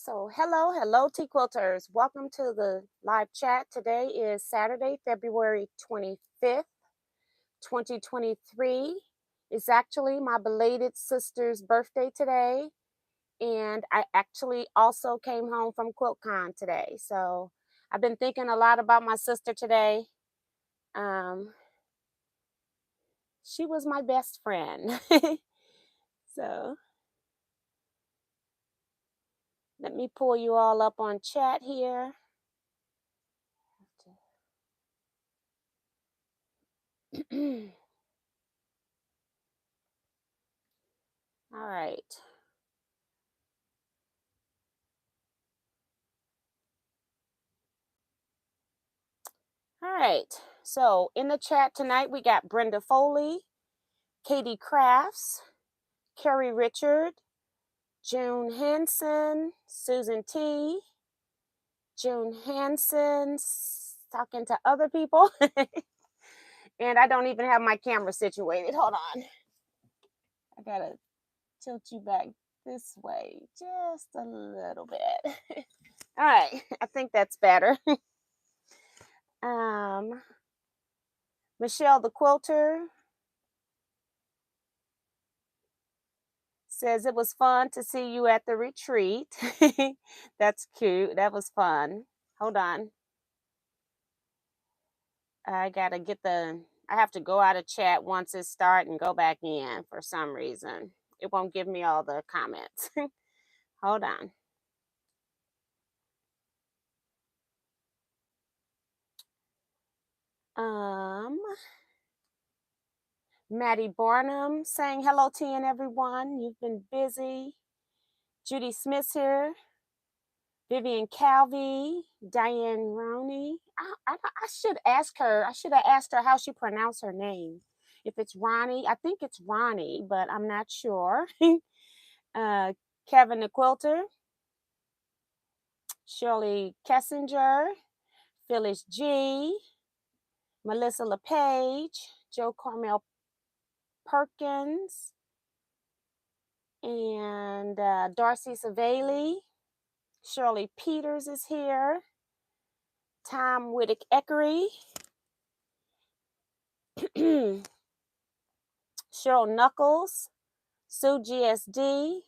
So, hello, Teaquilters. Welcome to the live chat. Today is Saturday, February 25th, 2023. It's actually my belated sister's birthday today, and I actually also came home from QuiltCon today. So, I've been thinking a lot about my sister today. Um, she was my best friend. So, let me pull you all up on chat here. All right. All right. So in the chat tonight, we got Brenda Foley, Katie Crafts, Carrie Richard, June Hanson, Susan T, June Hanson, talking to other people. And I don't even have my camera situated. Hold on. I got to tilt you back this way just a little bit. All right. I think that's better. Michelle the Quilter says it was fun to see you at the retreat. That's cute. That was fun. Hold on. I have to go out of chat once it starts and go back in for some reason. It won't give me all the comments. Hold on. Maddie Barnum saying hello to you and everyone. You've been busy. Judy Smith's here. Vivian Calvi, Diane Roney. I should ask her. I should have asked her how she pronounced her name. If it's Ronnie, I think it's Ronnie, but I'm not sure. Kevin the Quilter, Shirley Kessinger, Phyllis G, Melissa LePage, Joe Carmel Perkins, and Darcy Savali. Shirley Peters is here. Tom Whittick Eckery. Cheryl Knuckles, Sue GSD,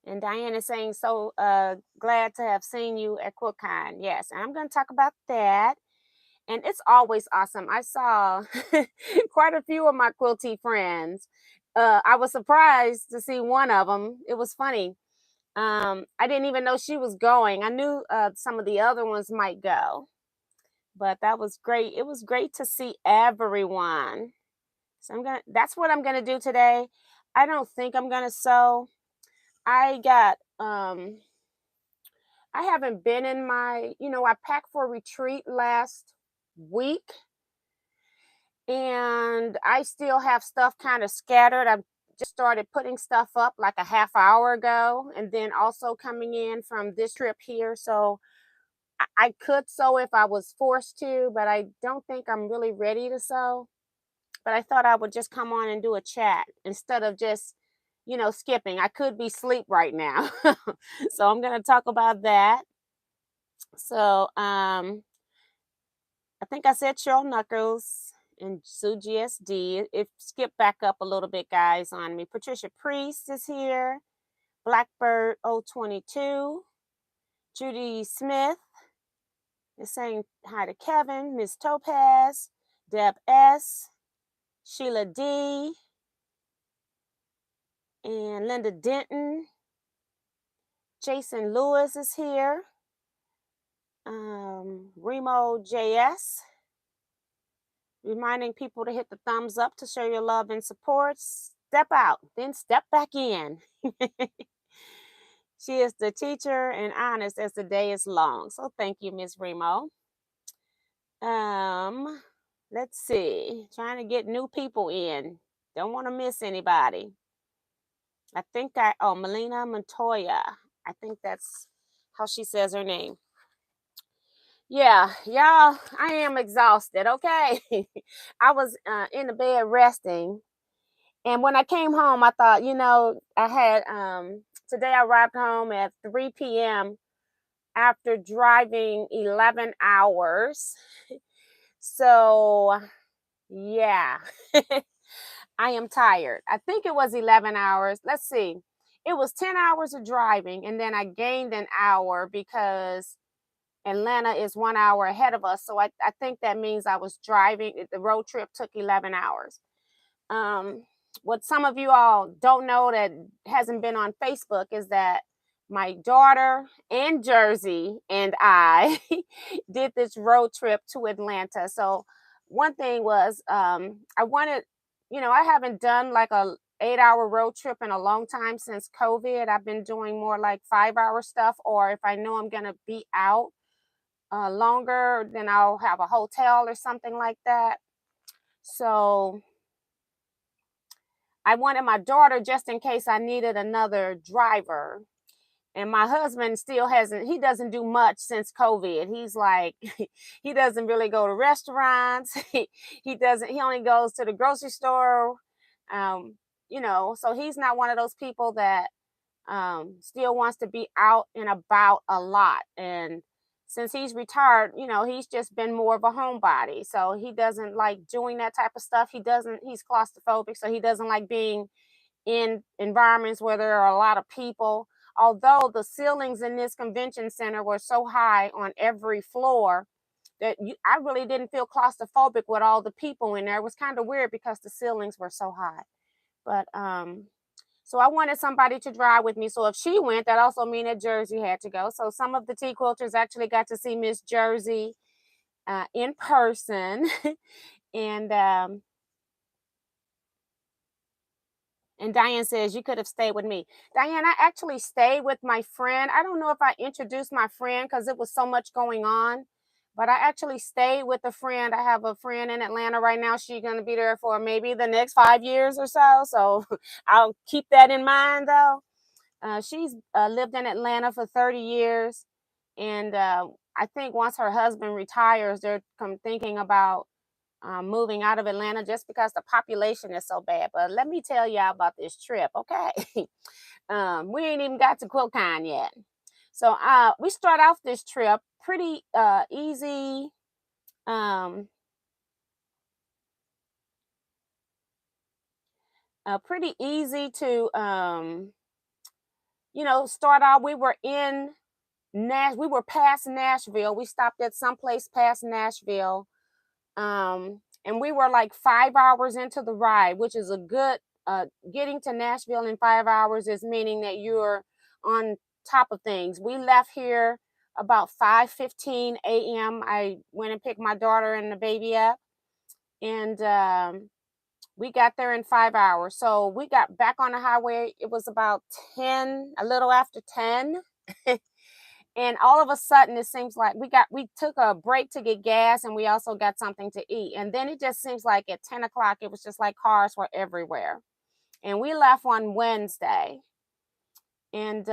and Diane is saying, so glad to have seen you at QuiltCon. Yes, and I'm going to talk about that. And it's always awesome. I saw quite a few of my quilty friends. I was surprised to see one of them. It was funny. I didn't even know she was going. I knew some of the other ones might go, but that was great. It was great to see everyone. So that's what I'm gonna do today. I don't think I'm gonna sew. I haven't been in I packed for a retreat last week, and I still have stuff kind of scattered. I've just started putting stuff up like a half hour ago, and then also coming in from this trip here. So I could sew if I was forced to, but I don't think I'm really ready to sew. But I thought I would just come on and do a chat instead of just, skipping. I could be asleep right now. So I'm going to talk about that. So I think I said Cheryl Knuckles and Sue GSD. If skip back up a little bit, guys, on me. Patricia Priest is here. Blackbird 022. Judy Smith is saying hi to Kevin. Miss Topaz. Deb S. Sheila D. And Linda Denton. Jason Lewis is here. Remo JS. Reminding people to hit the thumbs up to show your love and support. Step out, then step back in. She is the teacher and honest as the day is long. So thank you, Miss Remo. Let's see. Trying to get new people in. Don't want to miss anybody. I think Melina Montoya. I think that's how she says her name. Yeah, y'all, I am exhausted, okay? I was in the bed resting, And when I came home, I thought, I had today I arrived home at 3 p.m. after driving 11 hours. So, yeah. I am tired. I think it was 11 hours. Let's see. It was 10 hours of driving, and then I gained an hour because Atlanta is 1 hour ahead of us. So I think that means I was driving. The road trip took 11 hours. Um, what some of you all don't know that hasn't been on Facebook is that my daughter and Jersey and I did this road trip to Atlanta. So one thing was I wanted, I haven't done like a 8 hour road trip in a long time since COVID. I've been doing more like 5 hour stuff, or if I know I'm gonna be out longer, then I'll have a hotel or something like that. So I wanted my daughter just in case I needed another driver. And my husband still hasn't, he doesn't do much since COVID. He's like, he doesn't really go to restaurants. He only goes to the grocery store. Um, so he's not one of those people that still wants to be out and about a lot. And since he's retired, he's just been more of a homebody. So he doesn't like doing that type of stuff. He's claustrophobic, so he doesn't like being in environments where there are a lot of people. Although the ceilings in this convention center were so high on every floor that I really didn't feel claustrophobic with all the people in there. It was kind of weird because the ceilings were so high. But so I wanted somebody to drive with me. So if she went, that also meant that Jersey had to go. So some of the Teaquilters actually got to see Miss Jersey in person. and And Diane says, you could have stayed with me. Diane, I actually stayed with my friend. I don't know if I introduced my friend because it was so much going on, but I actually stayed with a friend. I have a friend in Atlanta right now. She's going to be there for maybe the next 5 years or so. So I'll keep that in mind, though. She's lived in Atlanta for 30 years. And I think once her husband retires, they're thinking about moving out of Atlanta just because the population is so bad. But let me tell y'all about this trip, okay? We ain't even got to QuiltCon yet. So we start off this trip pretty easy. Pretty easy to start out. We were in we were past Nashville. We stopped at some place past Nashville. And we were like 5 hours into the ride, which is a good getting to Nashville in 5 hours is meaning that you're on top of things. We left here about 5:15 a.m. I went and picked my daughter and the baby up, and we got there in 5 hours. So we got back on the highway. It was about 10, a little after 10. And all of a sudden it seems like we took a break to get gas, and we also got something to eat. And then it just seems like at 10 o'clock it was just like cars were everywhere. And we left on Wednesday, and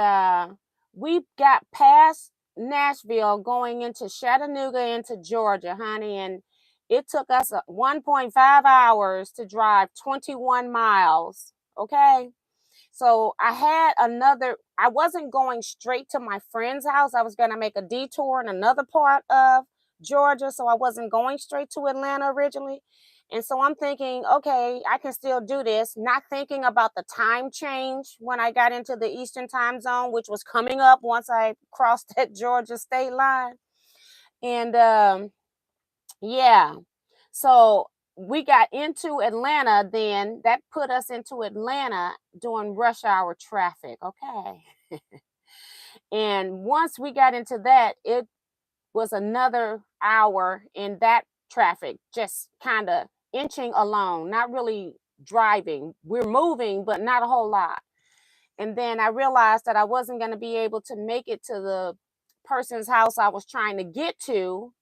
we got past Nashville going into Chattanooga into Georgia, honey. And it took us 1.5 hours to drive 21 miles. Okay. So I wasn't going straight to my friend's house. I was going to make a detour in another part of Georgia. So I wasn't going straight to Atlanta originally. And so I'm thinking, okay, I can still do this, not thinking about the time change when I got into the Eastern time zone, which was coming up once I crossed that Georgia state line. And yeah, so we got into Atlanta, then that put us into Atlanta during rush hour traffic. Okay. And once we got into that, it was another hour in that traffic, just kind of inching along, not really driving. We're moving, but not a whole lot. And then I realized that I wasn't going to be able to make it to the person's house I was trying to get to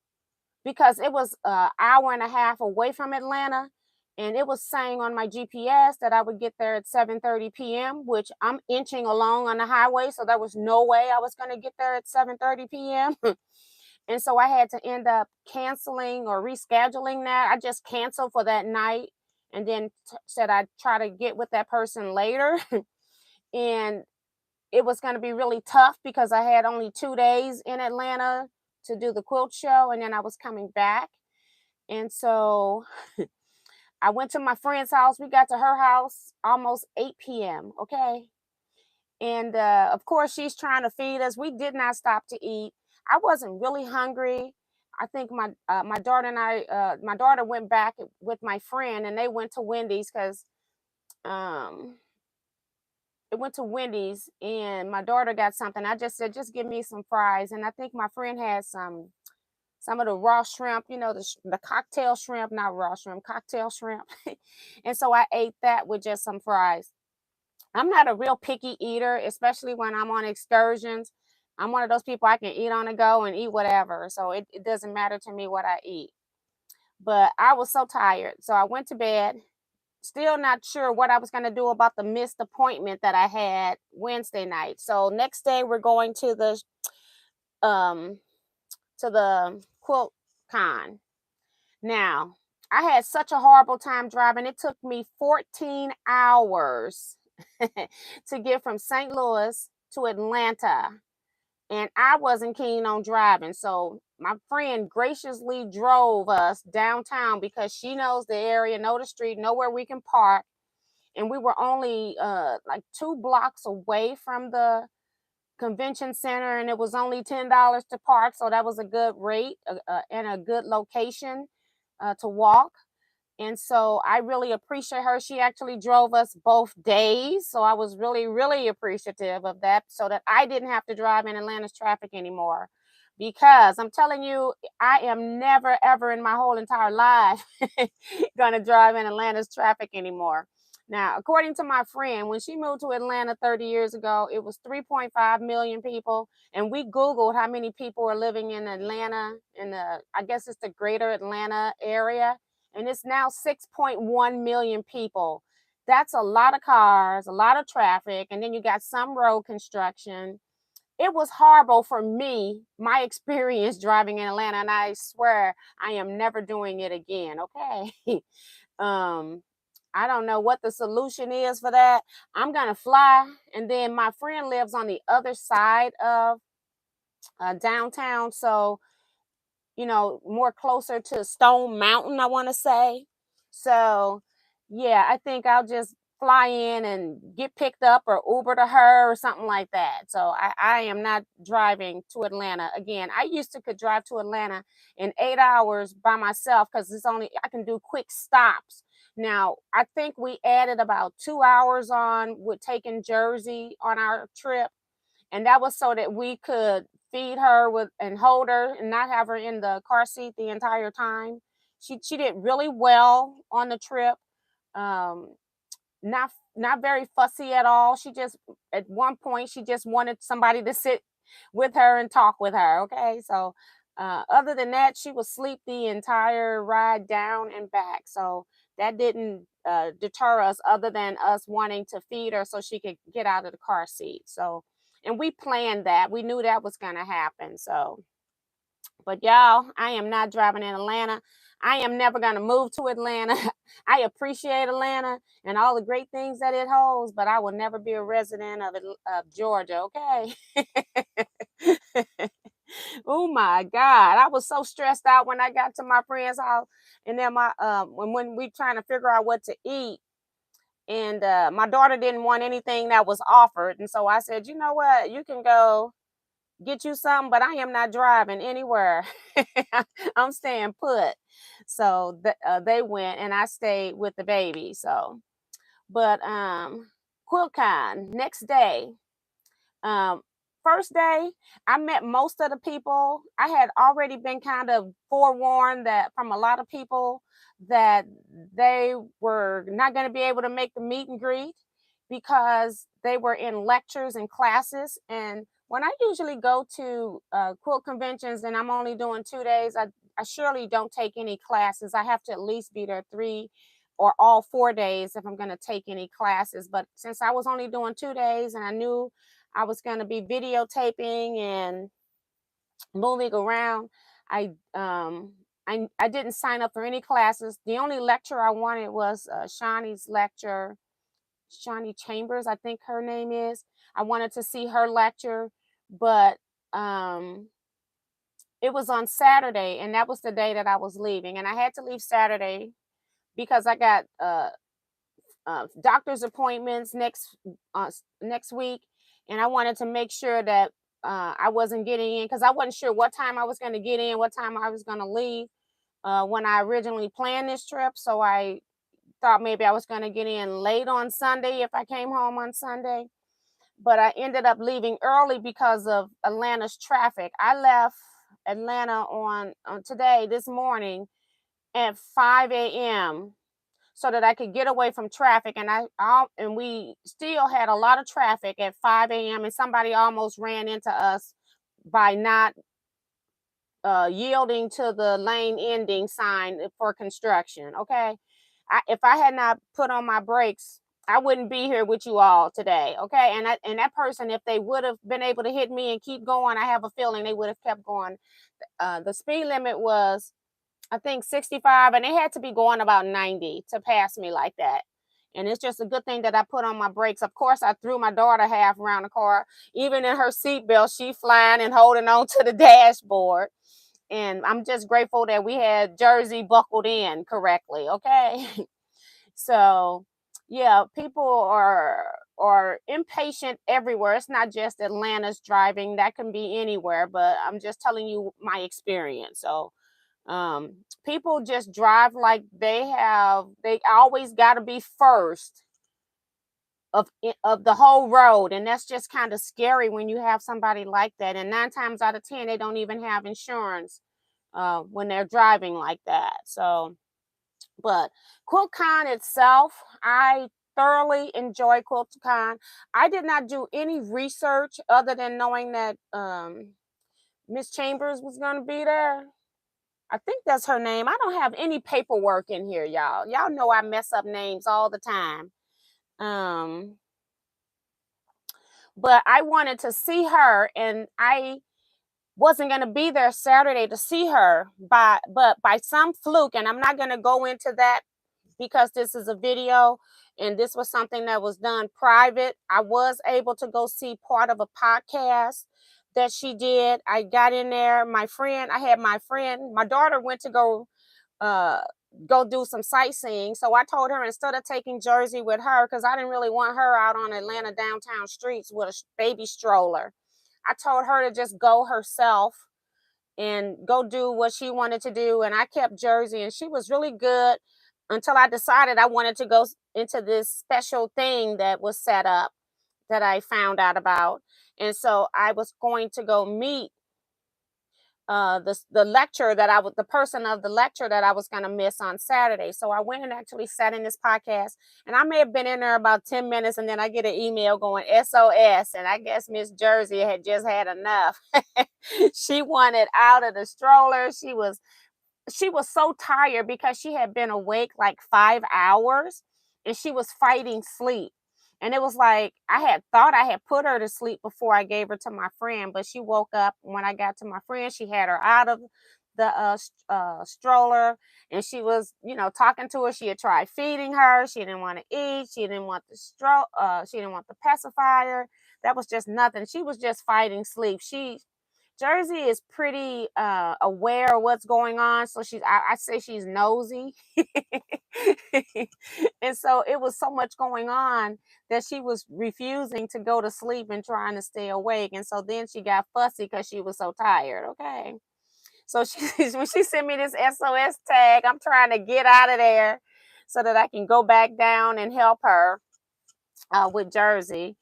because it was an hour and a half away from Atlanta. And it was saying on my GPS that I would get there at 7:30 p.m., which I'm inching along on the highway. So there was no way I was going to get there at 7:30 p.m. And so I had to end up canceling or rescheduling that. I just canceled for that night. and then said I'd try to get with that person later. And it was going to be really tough because I had only 2 days in Atlanta to do the quilt show, and then I was coming back. And so I went to my friend's house. We got to her house almost 8 p.m. Okay. And of course, she's trying to feed us. We did not stop to eat. I wasn't really hungry. I think my daughter and my daughter went back with my friend, and they went to Wendy's because um, it went to Wendy's, and my daughter got something. I just said, just give me some fries, and I think my friend had some of the raw shrimp, the cocktail shrimp, not raw shrimp, cocktail shrimp. And so I ate that with just some fries. I'm not a real picky eater, especially when I'm on excursions. I'm one of those people I can eat on the go and eat whatever. So it doesn't matter to me what I eat. But I was so tired. So I went to bed, still not sure what I was going to do about the missed appointment that I had Wednesday night. So next day we're going um to the QuiltCon. Now, I had such a horrible time driving. It took me 14 hours to get from St. Louis to Atlanta. And I wasn't keen on driving. So my friend graciously drove us downtown because she knows the area, know the street, know where we can park. And we were only like 2 blocks away from the convention center, and it was only $10 to park. So that was a good rate and a good location to walk. And so I really appreciate her. She actually drove us both days. So I was really, really appreciative of that so that I didn't have to drive in Atlanta's traffic anymore. Because I'm telling you, I am never, ever in my whole entire life going to drive in Atlanta's traffic anymore. Now, according to my friend, when she moved to Atlanta 30 years ago, it was 3.5 million people. And we Googled how many people are living in Atlanta, I guess it's the greater Atlanta area, and it's now 6.1 million people. That's a lot of cars, a lot of traffic, and then you got some road construction. It was horrible for me, my experience driving in Atlanta, and I swear I am never doing it again. Okay. um I don't know what the solution is for that. I'm gonna fly, and then my friend lives on the other side of downtown, so more closer to Stone Mountain, I want to say. So, yeah, I think I'll just fly in and get picked up or Uber to her or something like that. So I am not driving to Atlanta again. I used to could drive to Atlanta in 8 hours by myself because I can do quick stops. Now, I think we added about 2 hours on with taking Jersey on our trip, and that was so that we could feed her with and hold her and not have her in the car seat the entire time. She did really well on the trip. Um, not very fussy at all. She just at one point she just wanted somebody to sit with her and talk with her. Okay, so other than that, she was asleep the entire ride down and back. So that didn't deter us, other than us wanting to feed her so she could get out of the car seat. So, and we planned that. We knew that was going to happen. So, but y'all, I am not driving in Atlanta. I am never going to move to Atlanta. I appreciate Atlanta and all the great things that it holds, but I will never be a resident of Georgia, okay? Oh my God. I was so stressed out when I got to my friend's house, and then when we trying to figure out what to eat, and my daughter didn't want anything that was offered. And so I said, you know what? You can go get you something, but I am not driving anywhere. I'm staying put. So they went, and I stayed with the baby. So, but QuiltCon next day. Um, First day, I met most of the people. I had already been kind of forewarned that from a lot of people that they were not going to be able to make the meet and greet because they were in lectures and classes. And when I usually go to quilt conventions and I'm only doing 2 days, I surely don't take any classes. I have to at least be there 3 or all 4 days if I'm going to take any classes. But since I was only doing 2 days and I knew I was going to be videotaping and moving around, I I didn't sign up for any classes. The only lecture I wanted was Shawnee's lecture. Shawnee Chambers, I think her name is. I wanted to see her lecture, but it was on Saturday, and that was the day that I was leaving. And I had to leave Saturday because I got doctor's appointments next week, and I wanted to make sure that I wasn't getting in because I wasn't sure what time I was going to get in, what time I was going to leave when I originally planned this trip. So I thought maybe I was going to get in late on Sunday if I came home on Sunday. But I ended up leaving early because of Atlanta's traffic. I left Atlanta on today, this morning at 5 a.m. so that I could get away from traffic. And we still had a lot of traffic at 5 a.m. and somebody almost ran into us by not yielding to the lane ending sign for construction. Okay. If I had not put on my brakes, I wouldn't be here with you all today. Okay. And that person, if they would have been able to hit me and keep going, I have a feeling they would have kept going. The speed limit was, I think, 65, and they had to be going about 90 to pass me like that. And it's just a good thing that I put on my brakes. Of course, I threw my daughter half around the car. Even in her seatbelt, she flying and holding on to the dashboard. And I'm just grateful that we had Jersey buckled in correctly. Okay. So yeah, people are impatient everywhere. It's not just Atlanta's driving. That can be anywhere, but I'm just telling you my experience. So people just drive like they always got to be first of the whole road, and that's just kind of scary when you have somebody like that. And 9 times out of 10 they don't even have insurance when they're driving like that. So but QuiltCon itself, I thoroughly enjoy QuiltCon. I did not do any research other than knowing that Miss Chambers was going to be there. I think that's her name. I don't have any paperwork in here, y'all. Y'all know I mess up names all the time. But I wanted to see her, and I wasn't going to be there Saturday to see her, but by some fluke, and I'm not going to go into that because this is a video and this was something that was done private. I was able to go see part of a podcast that she did. I got in there. My daughter went to uh go do some sightseeing. So I told her, instead of taking Jersey with her, because I didn't really want her out on Atlanta downtown streets with a baby stroller, I told her to just go herself and go do what she wanted to do. And I kept Jersey, and she was really good until I decided I wanted to go into this special thing that was set up that I found out about. And so I was going to go meet the lecture the person of the lecture that I was going to miss on Saturday. So I went and actually sat in this podcast, and I may have been in there about 10 minutes, and then I get an email going SOS, and I guess Miss Jersey had just had enough. She wanted out of the stroller. She was so tired because she had been awake like 5 hours, and she was fighting sleep. And it was like, I had thought I had put her to sleep before I gave her to my friend, but she woke up when I got to my friend. She had her out of the stroller, and she was, talking to her. She had tried feeding her. She didn't want to eat. She didn't want she didn't want the pacifier. That was just nothing. She was just fighting sleep. Jersey is pretty aware of what's going on. So I say she's nosy. And so it was so much going on that she was refusing to go to sleep and trying to stay awake. And so then she got fussy because she was so tired. Okay. So when she sent me this SOS tag, I'm trying to get out of there so that I can go back down and help her with Jersey.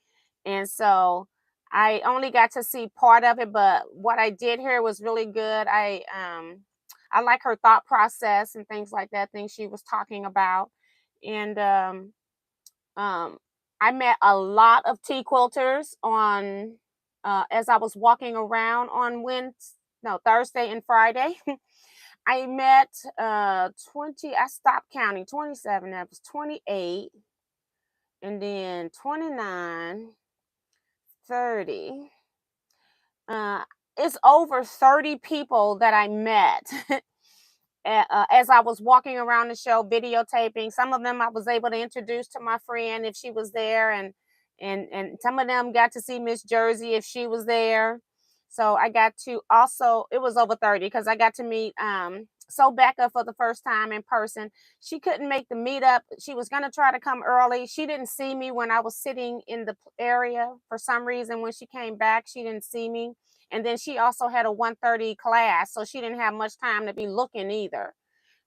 And so I only got to see part of it, but what I did here was really good. I like her thought process and things like that, things she was talking about. And I met a lot of Teaquilters on as I was walking around on Thursday and Friday. I met 20, I stopped counting, 27, that was 28, and then 29, 30. It's over 30 people that I met. as I was walking around the show, videotaping. Some of them I was able to introduce to my friend if she was there, and some of them got to see Miss Jersey if she was there. So I got to also, it was over 30 because I got to meet So Becca for the first time in person. She couldn't make the meetup. She was going to try to come early. She didn't see me when I was sitting in the area. For some reason, when she came back, she didn't see me. And then she also had a 1:30 class, so she didn't have much time to be looking either.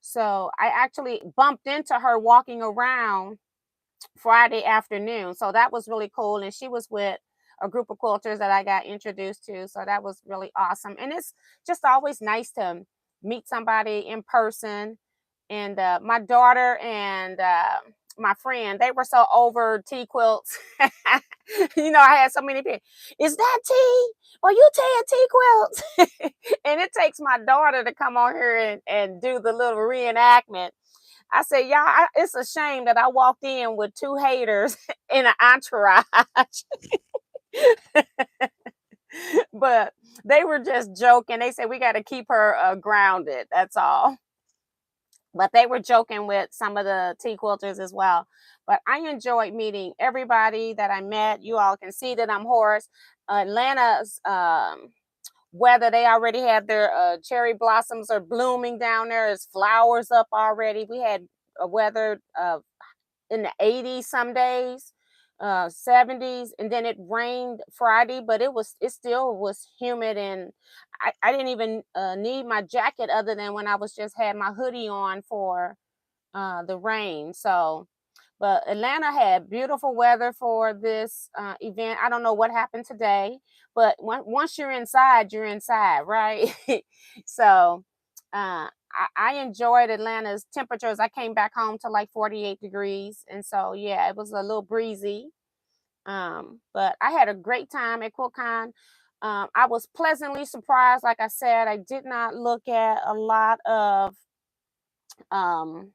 So I actually bumped into her walking around Friday afternoon. So that was really cool. And she was with a group of quilters that I got introduced to. So that was really awesome. And it's just always nice to meet somebody in person. And my daughter and my friend, they were so over Teaquilts. I had so many people. Is that T? Or you tear Teaquilts? And it takes my daughter to come on here and do the little reenactment. I said, y'all, it's a shame that I walked in with two haters in an entourage. But they were just joking. They said we got to keep her grounded. That's all. But they were joking with some of the tea quilters as well. But I enjoyed meeting everybody that I met. You all can see that I'm hoarse. Atlanta's weather, they already had their cherry blossoms are blooming down there. There's flowers up already. We had a weather in the 80s some days, 70s, and then it rained Friday, but it still was humid, and I didn't even need my jacket other than when I was just had my hoodie on for the rain. So but Atlanta had beautiful weather for this event. I don't know what happened today, but once you're inside, right? So I enjoyed Atlanta's temperatures. I came back home to like 48 degrees. And so, yeah, it was a little breezy. But I had a great time at QuiltCon. I was pleasantly surprised. Like I said, I did not look at a lot um,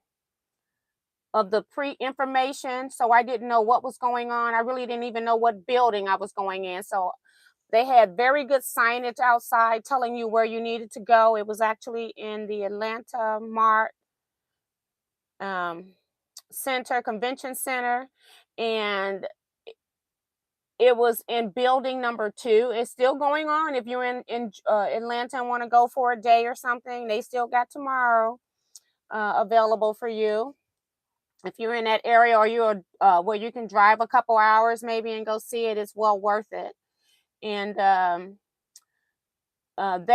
of the pre-information, so I didn't know what was going on. I really didn't even know what building I was going in. So they had very good signage outside telling you where you needed to go. It was actually in the Atlanta Mart Convention Center, and it was in building number 2. It's still going on. If you're in Atlanta and want to go for a day or something, they still got tomorrow available for you. If you're in that area, or you're where you can drive a couple hours maybe and go see it, it's well worth it. And I've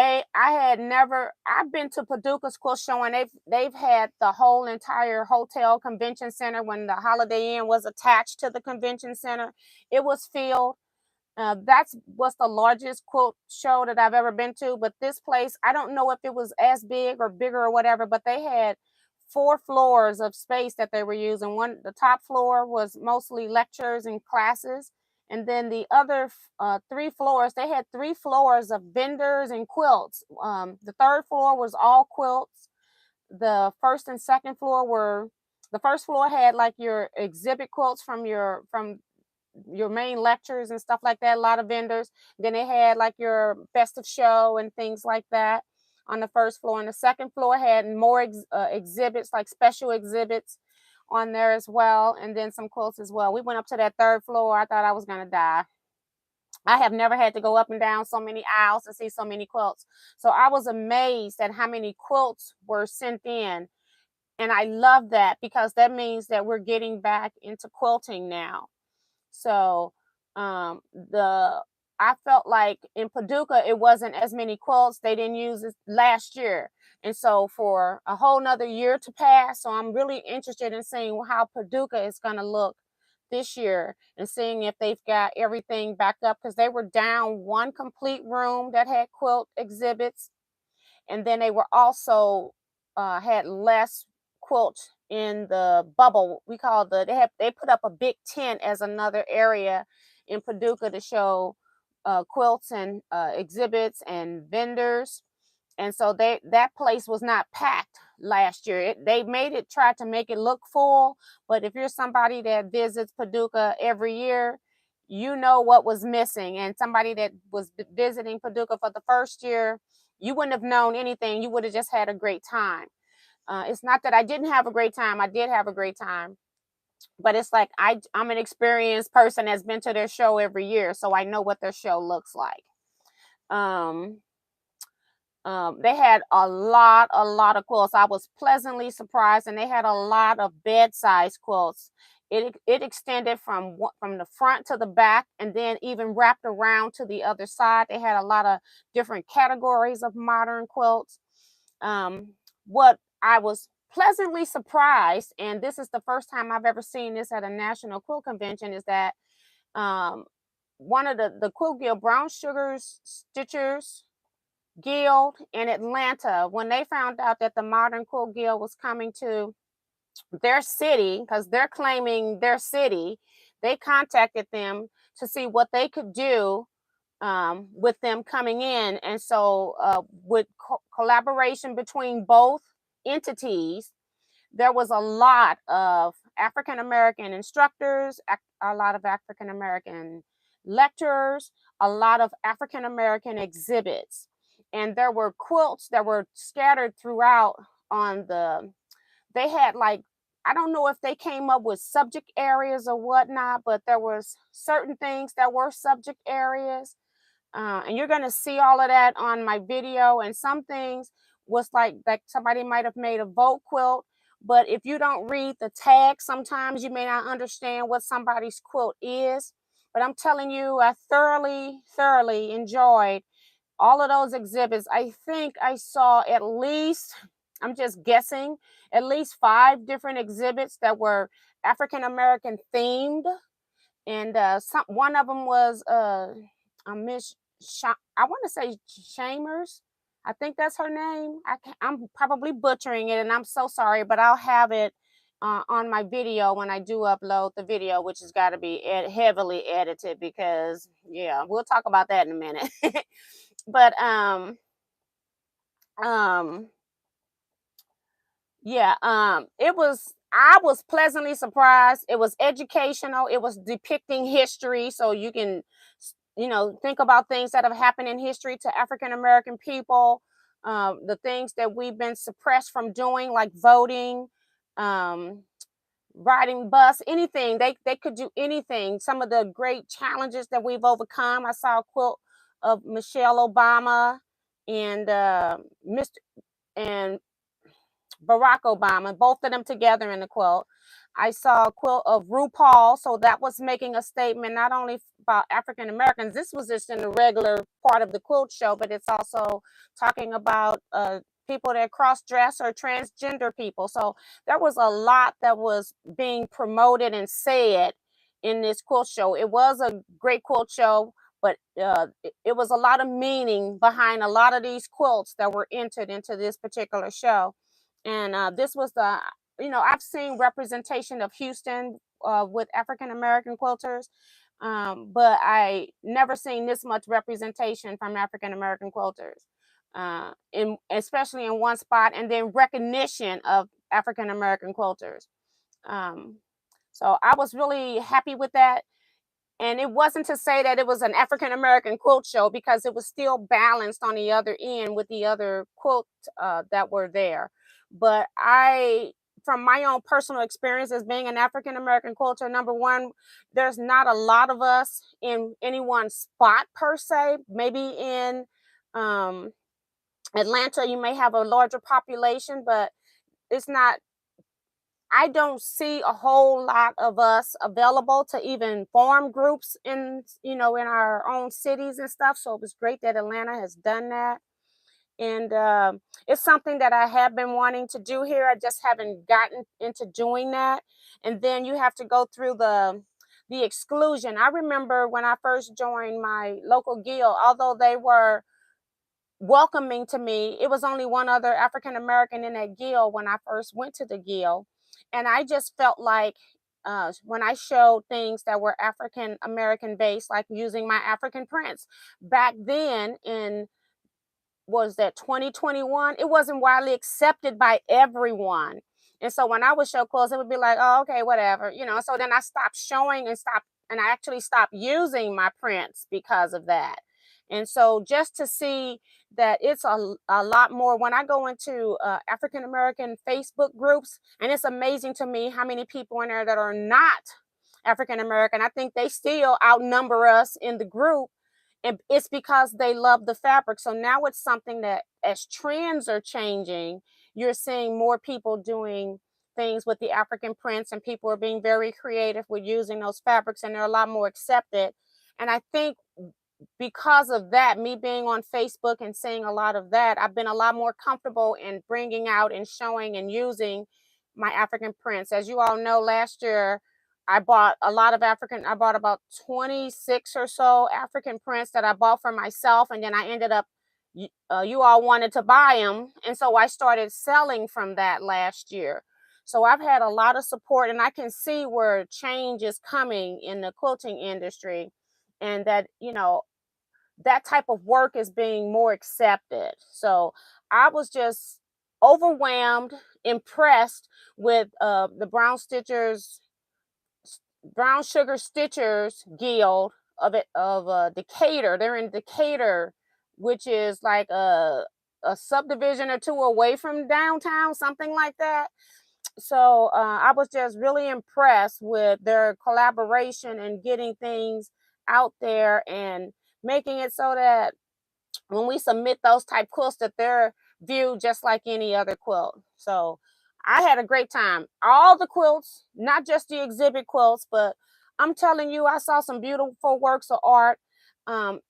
been to Paducah's Quilt Show, and they've had the whole entire hotel convention center. When the Holiday Inn was attached to the convention center, it was filled. That's was the largest quilt show that I've ever been to. But this place, I don't know if it was as big or bigger or whatever, but they had 4 floors of space that they were using. The top floor was mostly lectures and classes. And then the other 3 floors, they had 3 floors of vendors and quilts. The 3rd floor was all quilts. The 1st and 2nd floor the 1st floor had like your exhibit quilts from your main lectures and stuff like that, a lot of vendors. Then they had like your best of show and things like that on the 1st floor. And the 2nd floor had more exhibits, like special exhibits on there as well, and then some quilts as well. We went up to that 3rd floor. I thought I was going to die. I have never had to go up and down so many aisles to see so many quilts. So I was amazed at how many quilts were sent in. And I love that, because that means that we're getting back into quilting now. So I felt like in Paducah it wasn't as many quilts. They didn't use it last year. And so for a whole nother year to pass, so I'm really interested in seeing how Paducah is going to look this year, and seeing if they've got everything back up, because they were down one complete room that had quilt exhibits. And then they were also had less quilt in the bubble. They put up a big tent as another area in Paducah to show quilts and exhibits and vendors. And so that place was not packed last year. They tried to make it look full, but if you're somebody that visits Paducah every year, you know what was missing. And somebody that was visiting Paducah for the first year, you wouldn't have known anything. You would have just had a great time. It's not that I didn't have a great time. I did have a great time, but it's like I'm an experienced person that's been to their show every year, so I know what their show looks like. Um, they had a lot of quilts. I was pleasantly surprised, and they had a lot of bed-size quilts. It extended from the front to the back, and then even wrapped around to the other side. They had a lot of different categories of modern quilts. What I was pleasantly surprised, and this is the first time I've ever seen this at a national quilt convention, is that um, one of the Quilt Guild Brown Sugars Stitchers Guild in Atlanta, when they found out that the Modern Quilt Guild was coming to their city, because they're claiming their city, they contacted them to see what they could do with them coming in. And so, with collaboration between both entities, there was a lot of African American instructors, a lot of African American lecturers, a lot of African American exhibits. And there were quilts that were scattered throughout on they had like, I don't know if they came up with subject areas or whatnot, but there was certain things that were subject areas. And you're going to see all of that on my video. And some things was like somebody might have made a vote quilt, but if you don't read the tag, sometimes you may not understand what somebody's quilt is. But I'm telling you, I thoroughly enjoyed all of those exhibits. I think I saw at least, I'm just guessing, at least 5 different exhibits that were African American themed. And one of them was a Miss I want to say Shamers. I think that's her name. I'm probably butchering it, and I'm so sorry, but I'll have it on my video when I do upload the video, which has got to be heavily edited, because yeah, we'll talk about that in a minute. But um yeah, I was pleasantly surprised. It was educational, it was depicting history, so you can think about things that have happened in history to African American people, the things that we've been suppressed from doing, like voting, um riding bus, anything. They could do anything. Some of the great challenges that we've overcome. I saw a quilt of Michelle Obama and Mr. and Barack Obama, both of them together in the quilt. I saw a quilt of RuPaul, so that was making a statement not only about African Americans. This was just in the regular part of the quilt show, but it's also talking about people that cross-dress or transgender people. So there was a lot that was being promoted and said in this quilt show. It was a great quilt show, but it was a lot of meaning behind a lot of these quilts that were entered into this particular show. And this was I've seen representation of Houston with African American quilters, but I never seen this much representation from African American quilters, especially in one spot, and then recognition of African American quilters. Um, so I was really happy with that. And it wasn't to say that it was an African American quilt show, because it was still balanced on the other end with the other quilts that were there. But from my own personal experience as being an African American quilter, number one, there's not a lot of us in any one spot per se. Maybe in Atlanta, you may have a larger population, but it's not. I don't see a whole lot of us available to even form groups in our own cities and stuff. So it was great that Atlanta has done that. And it's something that I have been wanting to do here. I just haven't gotten into doing that. And then you have to go through the exclusion. I remember when I first joined my local guild, although they were welcoming to me, it was only one other African American in that guild when I first went to the guild. And I just felt like when I showed things that were African American based, like using my African prints back then in, was that 2021, it wasn't widely accepted by everyone. And so when I would show clothes, it would be like, oh, okay, whatever, So then I stopped showing and I actually stopped using my prints because of that. And so just to see that it's a lot more when I go into African American Facebook groups, and it's amazing to me how many people in there that are not African American. I think they still outnumber us in the group, and it's because they love the fabric. So now it's something that, as trends are changing, you're seeing more people doing things with the African prints, and people are being very creative with using those fabrics, and they're a lot more accepted. And I think because of that, me being on Facebook and seeing a lot of that, I've been a lot more comfortable in bringing out and showing and using my African prints. As you all know, last year I bought a lot of I bought about 26 or so African prints that I bought for myself. And then I ended up, you all wanted to buy them. And so I started selling from that last year. So I've had a lot of support, and I can see where change is coming in the quilting industry, and that, that type of work is being more accepted. So I was just overwhelmed, impressed with the Brown Sugar Stitchers Guild of Decatur. They're in Decatur, which is like a subdivision or two away from downtown, something like that. So I was just really impressed with their collaboration and getting things out there and making it so that when we submit those type quilts, that they're viewed just like any other quilt. So I had a great time. All the quilts, not just the exhibit quilts, but I'm telling you, I saw some beautiful works of art. Um,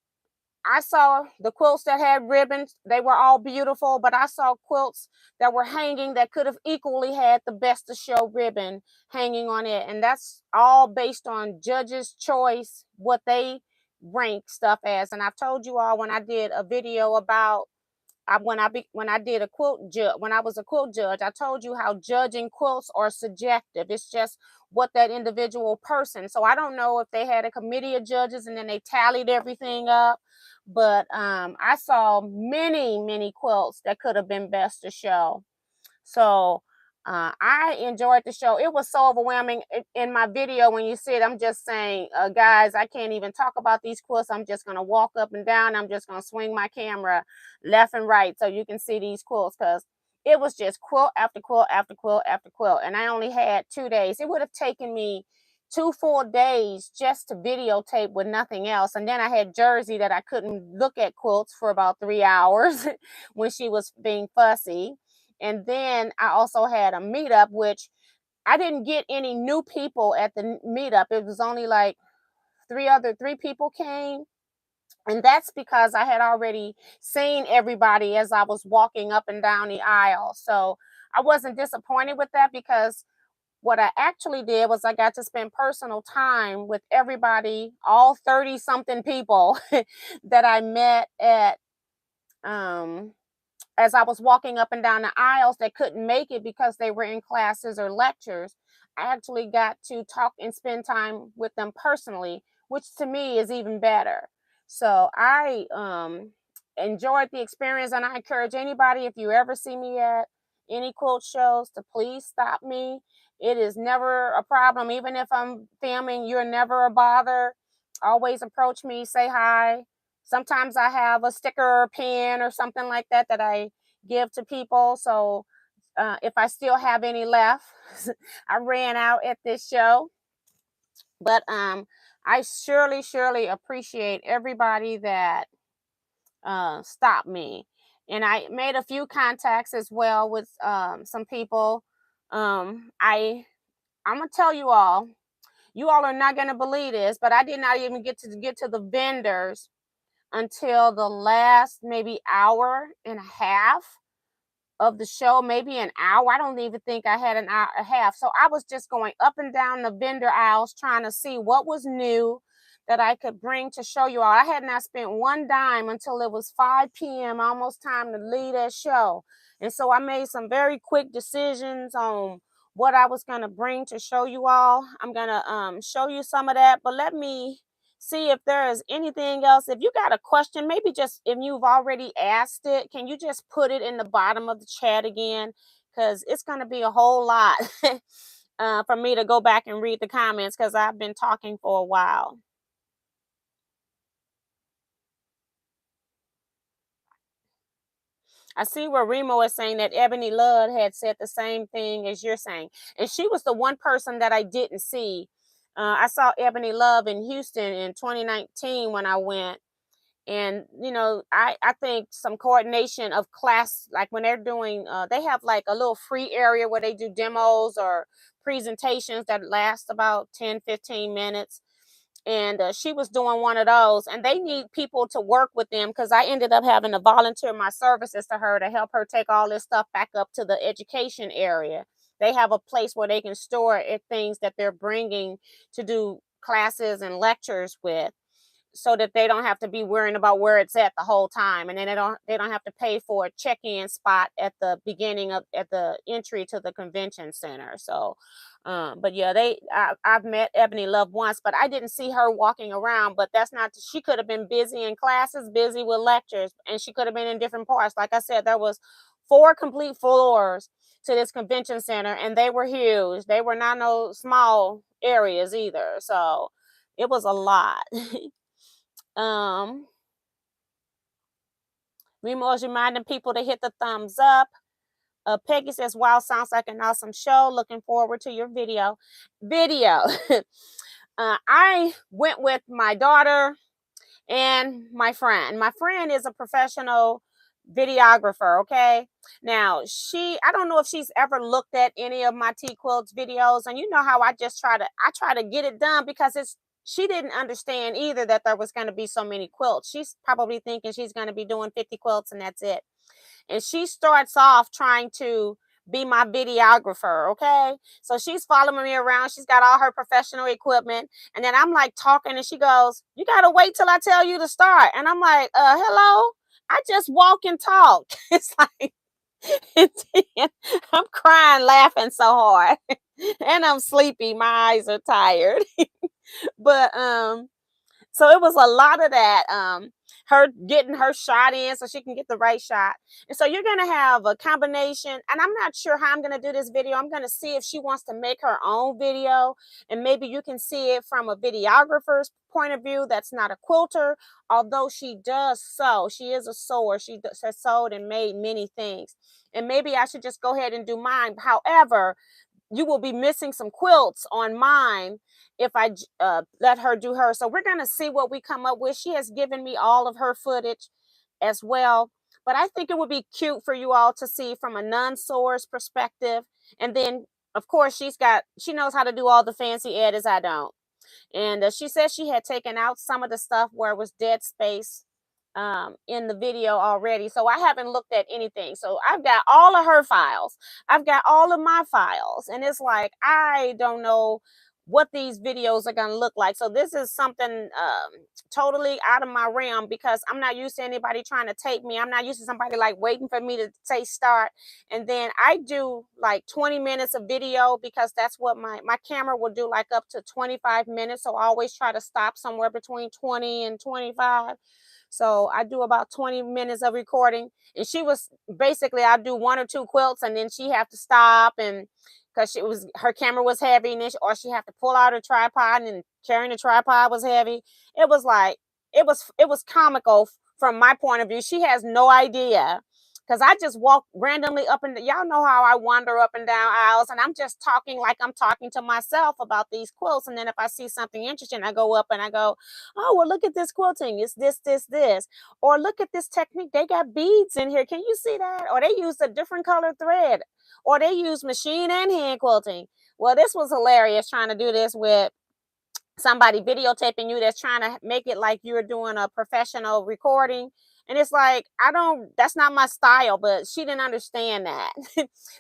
I saw the quilts that had ribbons. They were all beautiful, but I saw quilts that were hanging that could have equally had the best of show ribbon hanging on it. And that's all based on judges' choice, what they rank stuff as. And I've told you all when I did a video about when I did a quilt judge, when I was a quilt judge, I told you how judging quilts are subjective. It's just what that individual person. So I don't know if they had a committee of judges and then they tallied everything up, but I saw many quilts that could have been best to show. So I enjoyed the show. It was so overwhelming. In my video, when you see it, I'm just saying, guys, I can't even talk about these quilts. I'm just going to walk up and down. I'm just going to swing my camera left and right so you can see these quilts, because it was just quilt after quilt after quilt after quilt. And I only had 2 days. It would have taken me 2 full days just to videotape with nothing else. And then I had Jersey that I couldn't look at quilts for about 3 hours when she was being fussy. And then I also had a meetup, which I didn't get any new people at the meetup. It was only like three people came. And that's because I had already seen everybody as I was walking up and down the aisle. So I wasn't disappointed with that, because what I actually did was I got to spend personal time with everybody, all 30 something people that I met at as I was walking up and down the aisles that couldn't make it because they were in classes or lectures. I actually got to talk and spend time with them personally, which to me is even better. So I enjoyed the experience, and I encourage anybody, if you ever see me at any quilt shows, to please stop me. It is never a problem. Even if I'm filming, you're never a bother. Always approach me, say hi. Sometimes I have a sticker or pen or something like that that I give to people. So if I still have any left, I ran out at this show. But I surely appreciate everybody that stopped me. And I made a few contacts as well with some people. I'm gonna tell you all. You all are not gonna believe this, but I did not even get to the vendors until the last maybe hour and a half of the show, maybe an hour. I don't even think I had an hour and a half. So I was just going up and down the vendor aisles trying to see what was new that I could bring to show you all. I had not spent one dime until it was 5 p.m., almost time to leave that show. And so I made some very quick decisions on what I was going to bring to show you all. I'm going to show you some of that, but let me see if there is anything else. If you got a question, maybe just if you've already asked it, can you just put it in the bottom of the chat again? Because it's going to be a whole lot for me to go back and read the comments, because I've been talking for a while. I see where Remo is saying that Ebony Ludd had said the same thing as you're saying. And she was the one person that I didn't see. I saw Ebony Love in Houston in 2019 when I went. And, I think some coordination of class, like when they're doing, they have like a little free area where they do demos or presentations that last about 10-15 minutes. And she was doing one of those, and they need people to work with them because I ended up having to volunteer my services to her to help her take all this stuff back up to the education area. They have a place where they can store things that they're bringing to do classes and lectures with, so that they don't have to be worrying about where it's at the whole time, and then they don't have to pay for a check-in spot at the at the entry to the convention center. So but yeah, I've met Ebony Love once, but I didn't see her walking around. But that's not, she could have been busy in classes, busy with lectures, and she could have been in different parts. Like I said, there was 4 complete floors to this convention center, and they were huge. They were not no small areas either, so it was a lot. Remo is reminding people to hit the thumbs up. Peggy says, wow, sounds like an awesome show. Looking forward to your video. I went with my daughter and my friend. My friend is a professional videographer, okay? Now, I don't know if she's ever looked at any of my Teaquilts videos, and you know how I try to get it done because she didn't understand either that there was going to be so many quilts. She's probably thinking she's going to be doing 50 quilts and that's it. And she starts off trying to be my videographer, okay? So she's following me around. She's got all her professional equipment. And then I'm like talking, and she goes, you got to wait till I tell you to start. And I'm like, hello? I just walk and talk. It's like, and then I'm crying, laughing so hard. And I'm sleepy. My eyes are tired. But so it was a lot of that, her getting her shot in so she can get the right shot. And so you're going to have a combination, and I'm not sure how I'm going to do this video. I'm going to see if she wants to make her own video, and maybe you can see it from a videographer's point of view that's not a quilter, although she does sew. She is a sewer. She has sewed and made many things. And maybe I should just go ahead and do mine. However, you will be missing some quilts on mine if I let her do her. So we're going to see what we come up with. She has given me all of her footage as well. But I think it would be cute for you all to see from a non-sewer's perspective. And then, of course, she knows how to do all the fancy edits. I don't. And she said she had taken out some of the stuff where it was dead space in the video already. So I haven't looked at anything. So I've got all of her files. I've got all of my files. And it's like, I don't know what these videos are going to look like. So this is something totally out of my realm, because I'm not used to anybody trying to take me. I'm not used to somebody like waiting for me to say start. And then I do like 20 minutes of video, because that's what my camera will do, like up to 25 minutes. So I always try to stop somewhere between 20 and 25. So I do about 20 minutes of recording. And she was basically, I do 1 or 2 quilts, and then she have to stop, and because her camera was heavy, or she have to pull out her tripod, and carrying the tripod was heavy. It was like, it was comical from my point of view. She has no idea, because I just walk randomly up and y'all know how I wander up and down aisles, and I'm just talking like I'm talking to myself about these quilts. And then if I see something interesting, I go up and I go, oh, well, look at this quilting. It's this. Or look at this technique. They got beads in here. Can you see that? Or they used a different color thread. Or they use machine and hand quilting. Well, this was hilarious, trying to do this with somebody videotaping you that's trying to make it like you're doing a professional recording. And it's like, that's not my style, but she didn't understand that.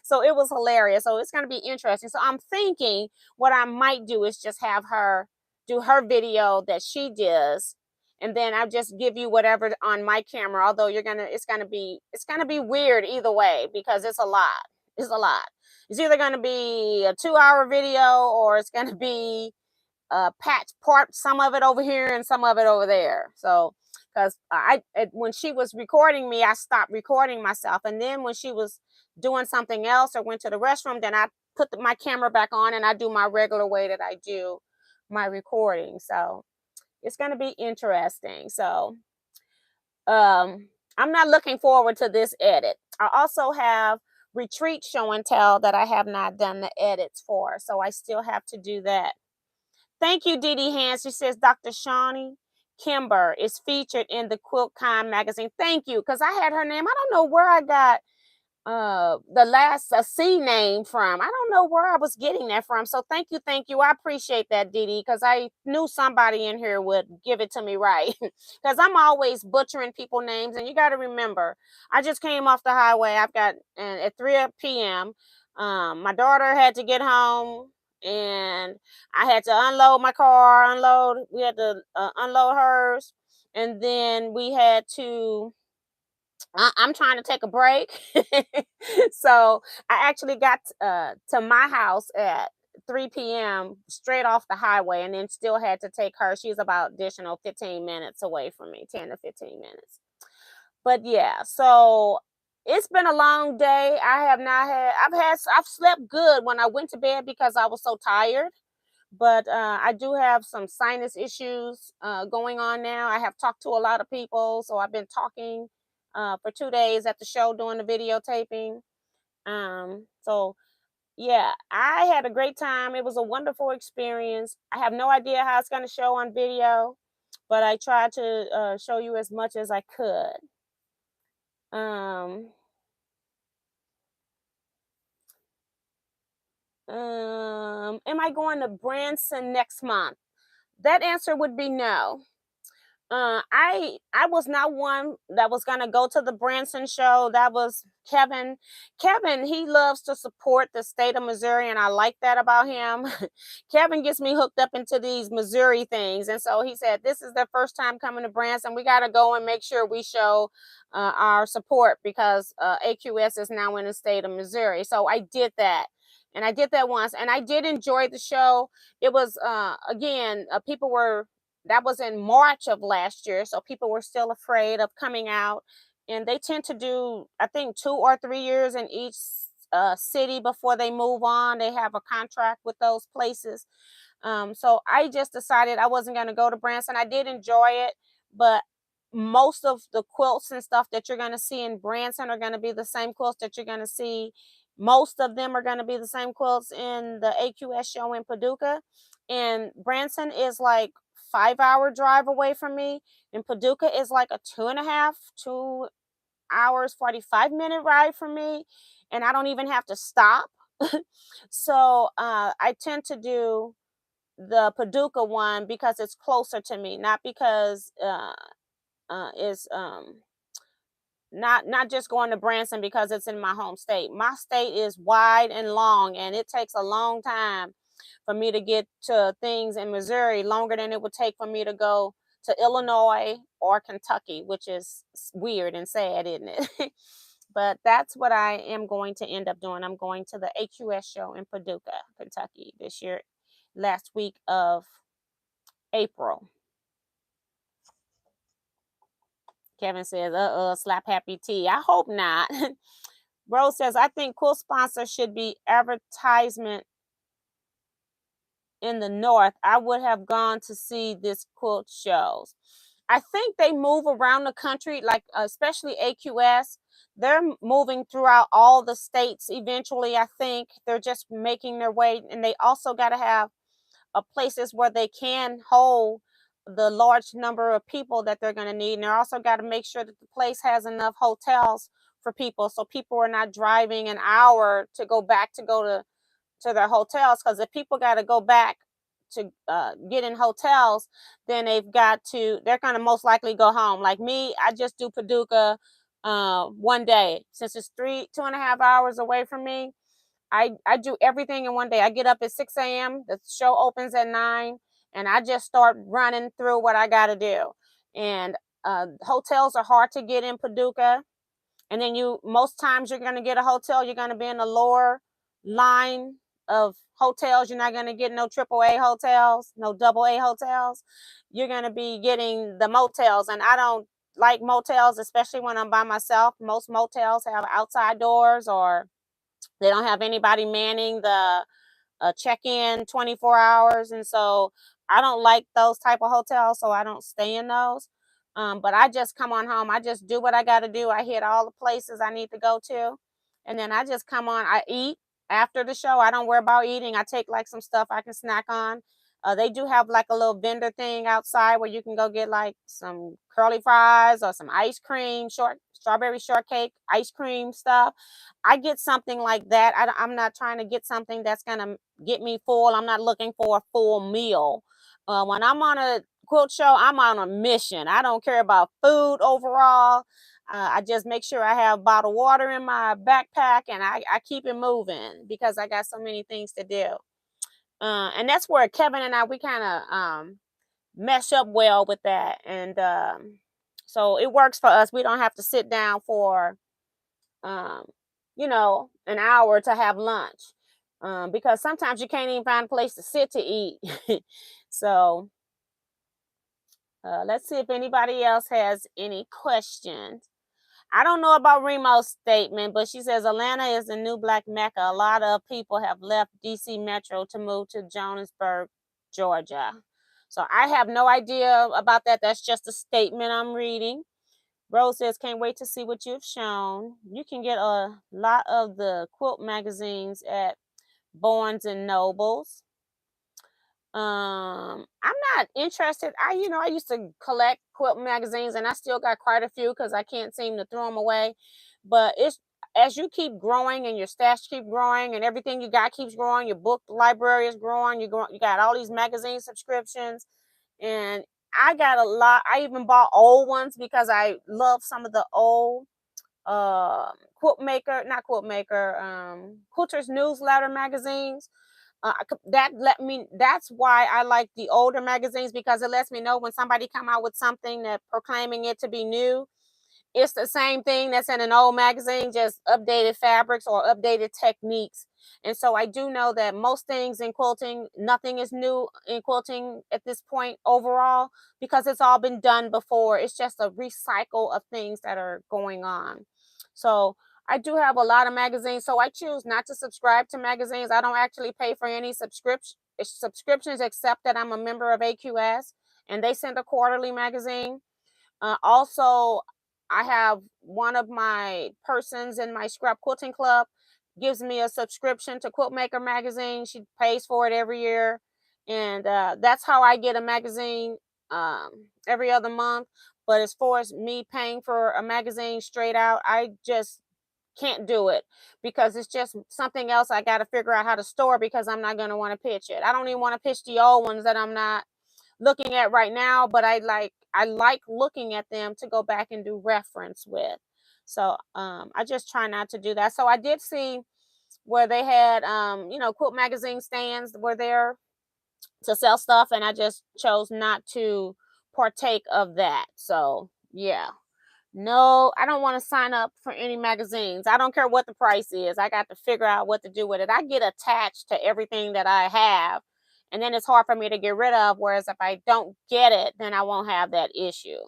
So it was hilarious. So it's going to be interesting. So I'm thinking what I might do is just have her do her video that she does. And then I'll just give you whatever on my camera. Although it's going to be weird either way, because it's a lot. It's a lot. It's either going to be a 2-hour video, or it's going to be part some of it over here and some of it over there. So because when she was recording me, I stopped recording myself, and then when she was doing something else or went to the restroom, then I put my camera back on and I do my regular way that I do my recording. So it's going to be interesting. So I'm not looking forward to this edit. I also have retreat show and tell that I have not done the edits for, so I still have to do that. Thank you, Dee Dee Hans. She says Dr. Shawnee Kimber is featured in the QuiltCon magazine. Thank you, because I had her name. I don't know where I got the last C name from. I don't know where I was getting that from. So thank you. I appreciate that, Dee Dee, because I knew somebody in here would give it to me right. Because I'm always butchering people names, and you got to remember, I just came off the highway. I've got at 3 p.m. My daughter had to get home, and I had to unload my car. We had to unload hers, and then we had to I'm trying to take a break. So I actually got to my house at 3 p.m. straight off the highway, and then still had to take her. She's about additional 15 minutes away from me, 10 to 15 minutes. But yeah, so it's been a long day. I've slept good when I went to bed because I was so tired. But I do have some sinus issues going on now. I have talked to a lot of people, so I've been talking for 2 days at the show doing the videotaping. So yeah, I had a great time. It was a wonderful experience. I have no idea how it's going to show on video, but I tried to show you as much as I could. Um, am I going to Branson next month? That answer would be no. I was not one that was gonna go to the Branson show. That was Kevin. Kevin, he loves to support the state of Missouri, and I like that about him. Kevin gets me hooked up into these Missouri things, and so he said, "This is their first time coming to Branson. We got to go and make sure we show our support because AQS is now in the state of Missouri." So I did that. And I did that once, and I did enjoy the show. It was again, people were that was in March of last year, so people were still afraid of coming out. And they tend to do, I think, 2 or 3 years in each city before they move on. They have a contract with those places. So I just decided I wasn't going to go to Branson. I did enjoy it, but most of the quilts and stuff that you're going to see in Branson are going to be the same quilts that you're going to see. Most of them are going to be the same quilts in the AQS show in Paducah. And Branson is like 5 hour drive away from me, and Paducah is like a 2.5, 2 hours, 45-minute ride from me, and I don't even have to stop. So I tend to do the Paducah one because it's closer to me, not because it's not just going to Branson because it's in my home state. My state is wide and long, and it takes a long time for me to get to things in Missouri, longer than it would take for me to go to Illinois or Kentucky, which is weird and sad, isn't it? But that's what I am going to end up doing. I'm going to the AQS show in Paducah, Kentucky this year, last week of April. Kevin says, slap happy tea. I hope not. Rose says, I think quilt sponsor should be advertisement in the north. I would have gone to see this quilt shows. I think they move around the country, like especially AQS. They're moving throughout all the states eventually. I think they're just making their way, and they also got to have places where they can hold the large number of people that they're going to need. And they're also got to make sure that the place has enough hotels for people, so people are not driving an hour to go back to go to their hotels. Because if people got to go back to get in hotels, then they're going to most likely go home. Like me, I just do Paducah one day. Since it's 2.5 hours away from me, I do everything in one day. I get up at 6 a.m. The show opens at 9, and I just start running through what I got to do. And hotels are hard to get in Paducah. And then most times you're going to get a hotel, you're going to be in the lower line of hotels. You're not going to get no AAA hotels, no AA hotels. You're going to be getting the motels. And I don't like motels, especially when I'm by myself. Most motels have outside doors, or they don't have anybody manning the check-in 24 hours. And so I don't like those type of hotels, so I don't stay in those. But I just come on home. I just do what I got to do. I hit all the places I need to go to. And then I just come on. I eat after the show. I don't worry about eating. I take like some stuff I can snack on. They do have like a little vendor thing outside where you can go get like some curly fries or some ice cream, strawberry shortcake, ice cream stuff. I get something like that. I'm not trying to get something that's going to get me full. I'm not looking for a full meal. When I'm on a quilt show, I'm on a mission. I don't care about food overall. I just make sure I have bottled water in my backpack, and I keep it moving because I got so many things to do. And that's where Kevin and I, we kind of mesh up well with that. And so it works for us. We don't have to sit down for, um, an hour to have lunch, because sometimes you can't even find a place to sit to eat. So let's see if anybody else has any questions. I don't know about Remo's statement, but she says Atlanta is the new Black Mecca. A lot of people have left DC Metro to move to Johannesburg, Georgia. So I have no idea about that. That's just a statement I'm reading. Rose says, can't wait to see what you've shown. You can get a lot of the quilt magazines at Barnes and Nobles. I'm not interested. I used to collect quilt magazines, and I still got quite a few because I can't seem to throw them away. But it's as you keep growing and your stash keep growing and everything you got keeps growing, your book library is growing, you got all these magazine subscriptions, and I got a lot. I even bought old ones because I love some of the old quilters newsletter magazines. That's why I like the older magazines, because it lets me know when somebody come out with something that proclaiming it to be new. It's the same thing that's in an old magazine, just updated fabrics or updated techniques. And so I do know that most things in quilting, nothing is new in quilting at this point overall, because it's all been done before. It's just a recycle of things that are going on. So I do have a lot of magazines. So I choose not to subscribe to magazines. I don't actually pay for any subscriptions, except that I'm a member of AQS and they send a quarterly magazine. Also, I have one of my persons in my scrap quilting club gives me a subscription to Quiltmaker magazine. She pays for it every year, and that's how I get a magazine every other month. But as far as me paying for a magazine straight out, I just can't do it, because it's just something else I got to figure out how to store, because I'm not going to want to pitch it. I don't even want to pitch the old ones that I'm not looking at right now, but I like looking at them to go back and do reference with. So I just try not to do that. So I did see where they had quilt magazine stands were there to sell stuff, and I just chose not to partake of that. So yeah. No, I don't want to sign up for any magazines. I don't care what the price is. I got to figure out what to do with it. I get attached to everything that I have, and then it's hard for me to get rid of. Whereas if I don't get it, then I won't have that issue.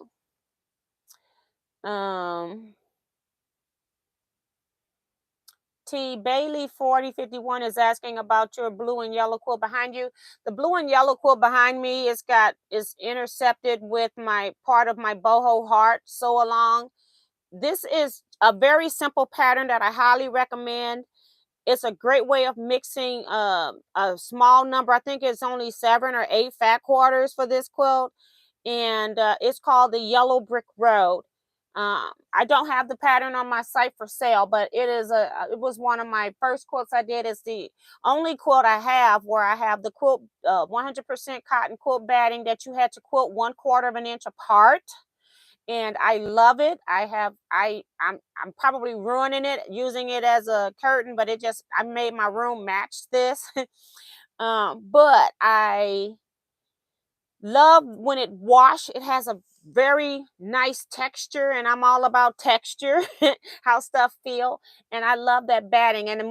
T Bailey 4051 is asking about your blue and yellow quilt behind you. The blue and yellow quilt behind me is intercepted with my part of my boho heart sew along. This is a very simple pattern that I highly recommend. It's a great way of mixing a small number. I think it's only 7 or 8 fat quarters for this quilt. And it's called the Yellow Brick Road. I don't have the pattern on my site for sale, but it was one of my first quilts I did. It's the only quilt I have where I have the quilt 100% cotton quilt batting that you had to quilt 1/4 of an inch apart, and I love it. I'm probably ruining it using it as a curtain, but I made my room match this. But I love when it wash. It has a very nice texture, and I'm all about texture, how stuff feel. And I love that batting. And then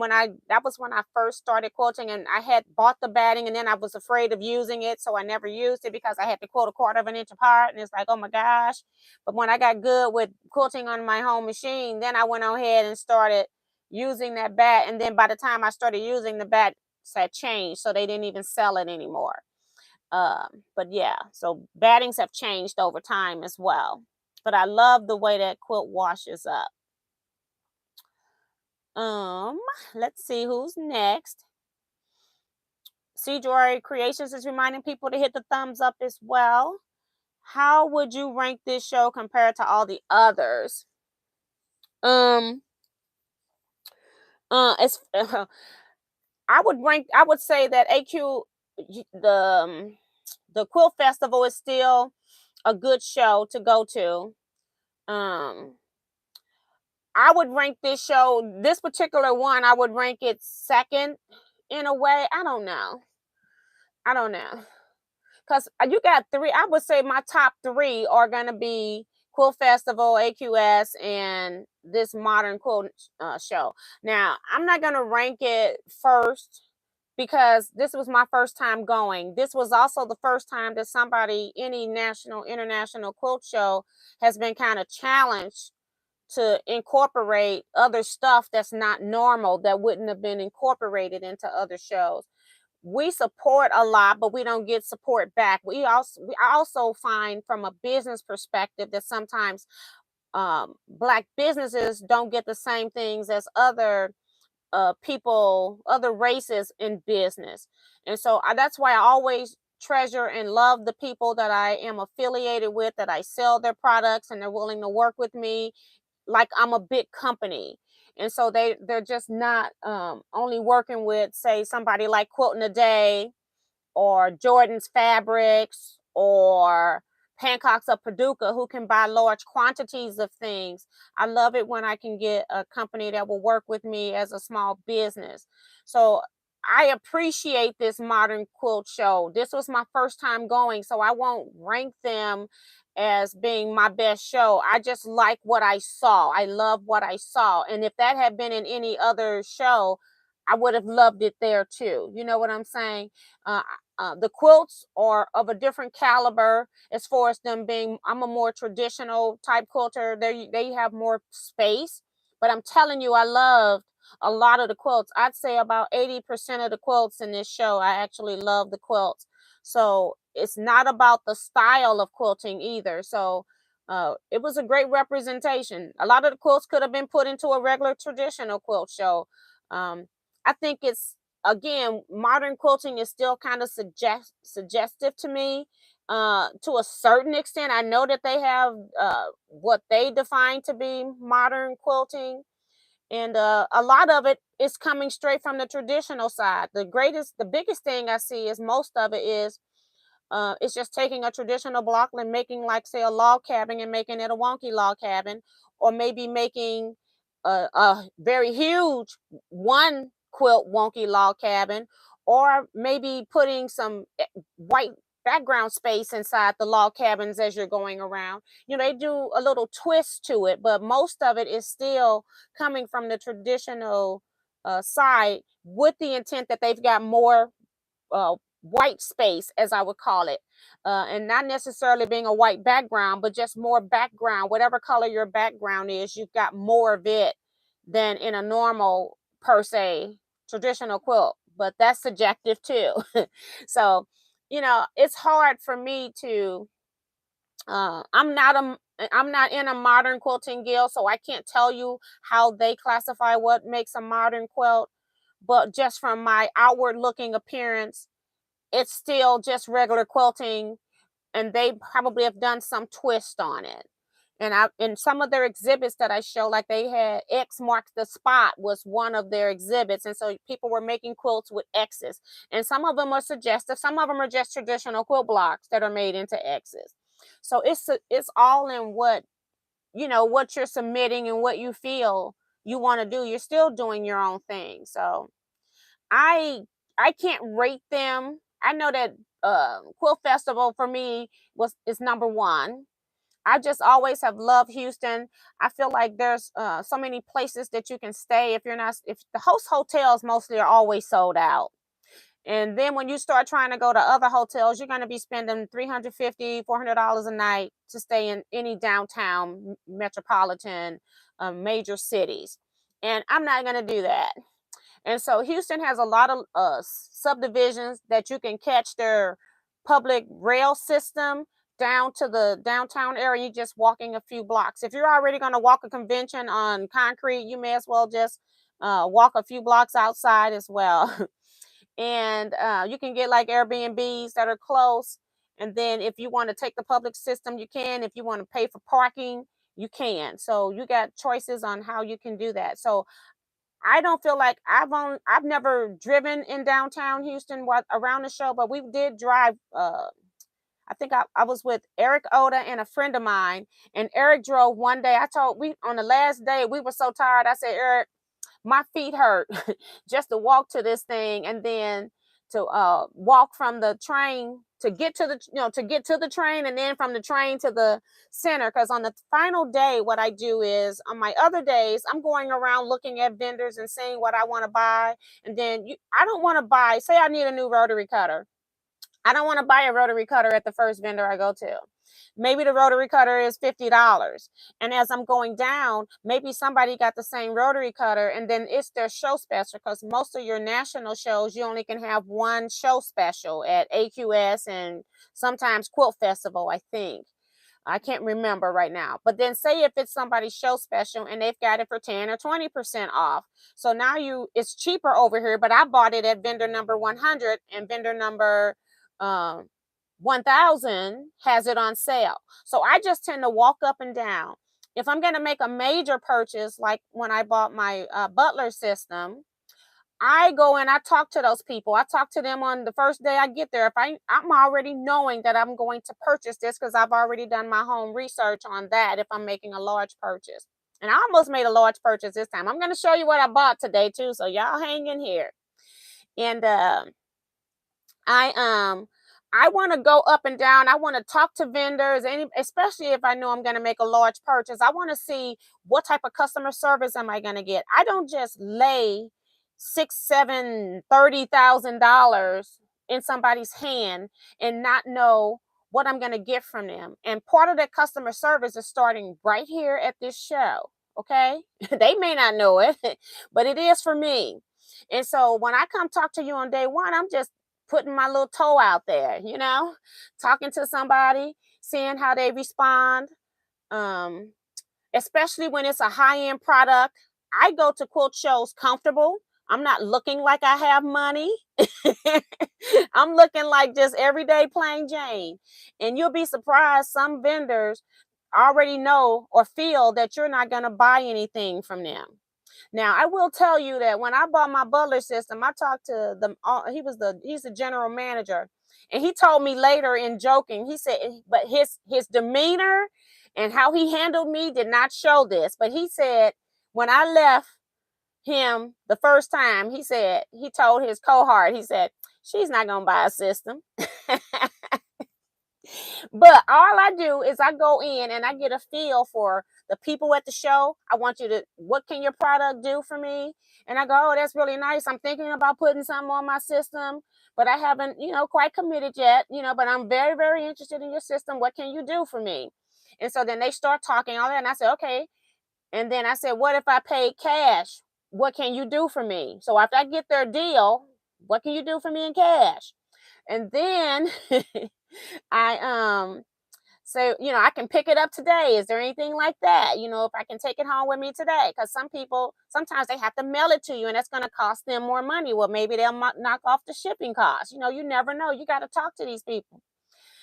that was when I first started quilting, and I had bought the batting, and then I was afraid of using it, so I never used it because I had to quilt 1/4 of an inch apart, and it's like, oh my gosh. But when I got good with quilting on my home machine, then I went on ahead and started using that bat. And then by the time I started using the bat, had changed, so they didn't even sell it anymore. But yeah, so battings have changed over time as well. But I love the way that quilt washes up. Um, let's see who's next. Joy Creations is reminding people to hit the thumbs up as well. How would you rank this show compared to all the others? Um, it's I would say that the Quilt Festival is still a good show to go to. Um, I would rank this particular one, I would rank it second in a way. I don't know. I don't know. Because you got three, I would say my top three are going to be Quilt Festival, AQS, and this modern quilt show. Now, I'm not going to rank it first because this was my first time going. This was also the first time that any national, international quilt show has been kind of challenged to incorporate other stuff that's not normal, that wouldn't have been incorporated into other shows. We support a lot, but we don't get support back. I also find from a business perspective that sometimes Black businesses don't get the same things as other people, other races in business. And so that's why I always treasure and love the people that I am affiliated with, that I sell their products and they're willing to work with me like I'm a big company. And so they're just not only working with, say, somebody like Quilting a Day or Jordan's Fabrics or Pancakes of Paducah, who can buy large quantities of things. I love it when I can get a company that will work with me as a small business. So I appreciate this modern quilt show. This was my first time going, so I won't rank them as being my best show. I just like what I saw. I love what I saw. And if that had been in any other show, I would have loved it there too. You know what I'm saying? Uh, the quilts are of a different caliber as far as them being. I'm a more traditional type quilter. They have more space, but I'm telling you, I loved a lot of the quilts. I'd say about 80% of the quilts in this show, I actually love the quilts. So it's not about the style of quilting either. So it was a great representation. A lot of the quilts could have been put into a regular traditional quilt show. Um, I think it's, again, modern quilting is still kind of suggestive to me to a certain extent. I know that they have what they define to be modern quilting, and a lot of it is coming straight from the traditional side. The biggest thing I see is most of it is it's just taking a traditional block and making, like, say, a log cabin and making it a wonky log cabin, or maybe making a very huge one quilt wonky log cabin, or maybe putting some white background space inside the log cabins as you're going around. They do a little twist to it, but most of it is still coming from the traditional side, with the intent that they've got more uh, white space, as I would call it, and not necessarily being a white background, but just more background. Whatever color your background is, you've got more of it than in a normal, per se, traditional quilt. But that's subjective too. So, it's hard for me to. I'm not in a modern quilting guild, so I can't tell you how they classify what makes a modern quilt. But just from my outward looking appearance, it's still just regular quilting, and they probably have done some twist on it. And in some of their exhibits that I show, like they had X marks the spot was one of their exhibits, and so people were making quilts with X's. And some of them are suggestive, some of them are just traditional quilt blocks that are made into X's. So it's all in what you're submitting and what you feel you want to do. You're still doing your own thing. So I I can't rate them. I know that Quilt Festival for me is number one. I just always have loved Houston. I feel like there's so many places that you can stay. If the host hotels mostly are always sold out. And then when you start trying to go to other hotels, you're going to be spending $350, $400 a night to stay in any downtown metropolitan major cities. And I'm not going to do that. And so Houston has a lot of subdivisions that you can catch their public rail system down to the downtown area. You're just walking a few blocks. If you're already going to walk a convention on concrete, you may as well just walk a few blocks outside as well. And you can get like Airbnbs that are close. And then if you want to take the public system, you can. If you want to pay for parking, you can. So you got choices on how you can do that. So I don't feel like I've never driven in downtown Houston around the show, but we did drive. I think I was with Eric Oda and a friend of mine, and Eric drove one day. We on the last day we were so tired. I said, Eric, my feet hurt just to walk to this thing, and then to walk from the train to get to the train, and then from the train to the center. Because on the final day, what I do is on my other days, I'm going around looking at vendors and seeing what I want to buy. And then I don't want to buy, say I need a new rotary cutter. I don't want to buy a rotary cutter at the first vendor I go to. Maybe the rotary cutter is $50. And as I'm going down, maybe somebody got the same rotary cutter, and then it's their show special, because most of your national shows, you only can have one show special at AQS and sometimes Quilt Festival, I think. I can't remember right now. But then say if it's somebody's show special and they've got it for 10 or 20% off. So now it's cheaper over here, but I bought it at vendor number 100, and vendor number 1000 has it on sale. So I just tend to walk up and down. If I'm going to make a major purchase, like when I bought my Butler system, I go and I talk to those people. I talk to them on the first day I get there. If I'm already knowing that I'm going to purchase this, because I've already done my home research on that if I'm making a large purchase. And I almost made a large purchase this time. I'm going to show you what I bought today too, so y'all hang in here. And I want to go up and down. I want to talk to vendors, especially if I know I'm going to make a large purchase. I want to see what type of customer service am I going to get. I don't just lay $30,000 in somebody's hand and not know what I'm going to get from them. And part of that customer service is starting right here at this show. Okay, they may not know it, but it is for me. And so when I come talk to you on day one, I'm just putting my little toe out there, talking to somebody, seeing how they respond. Especially when it's a high-end product. I go to quilt shows comfortable. I'm not looking like I have money. I'm looking like just everyday plain Jane. And you'll be surprised, some vendors already know or feel that you're not going to buy anything from them. Now, I will tell you that when I bought my Butler system, I talked to he's the general manager, and he told me later in joking, he said, but his demeanor and how he handled me did not show this. But he said, when I left him the first time, he told his cohort, he said, she's not going to buy a system. But all I do is I go in and I get a feel for the people at the show. What can your product do for me? And I go, oh, that's really nice. I'm thinking about putting something on my system, but I haven't, quite committed yet, but I'm very, very interested in your system. What can you do for me? And so then they start talking all that. And I said, okay. And then I said, what if I paid cash? What can you do for me? So after I get their deal, what can you do for me in cash? And then I so I can pick it up today. Is there anything like that? If I can take it home with me today? Because some people, sometimes they have to mail it to you, and that's going to cost them more money. Well, maybe they'll knock off the shipping costs. You never know. You got to talk to these people.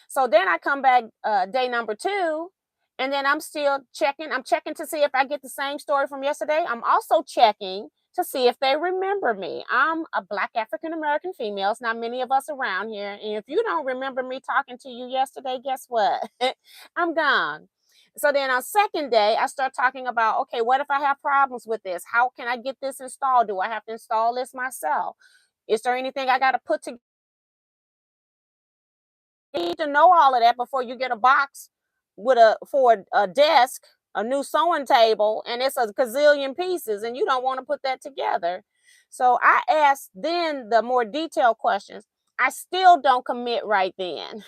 So then I come back day number 2, and then I'm still checking. I'm checking to see if I get the same story from yesterday. I'm also checking to see if they remember me. I'm a Black African-American female. It's not many of us around here. And if you don't remember me talking to you yesterday, guess what? I'm gone. So then on second day, I start talking about, okay, what if I have problems with this? How can I get this installed? Do I have to install this myself? Is there anything I got to put together? You need to know all of that before you get a box for a desk, a new sewing table, and it's a gazillion pieces, and you don't want to put that together. So I asked then the more detailed questions. I still don't commit right then.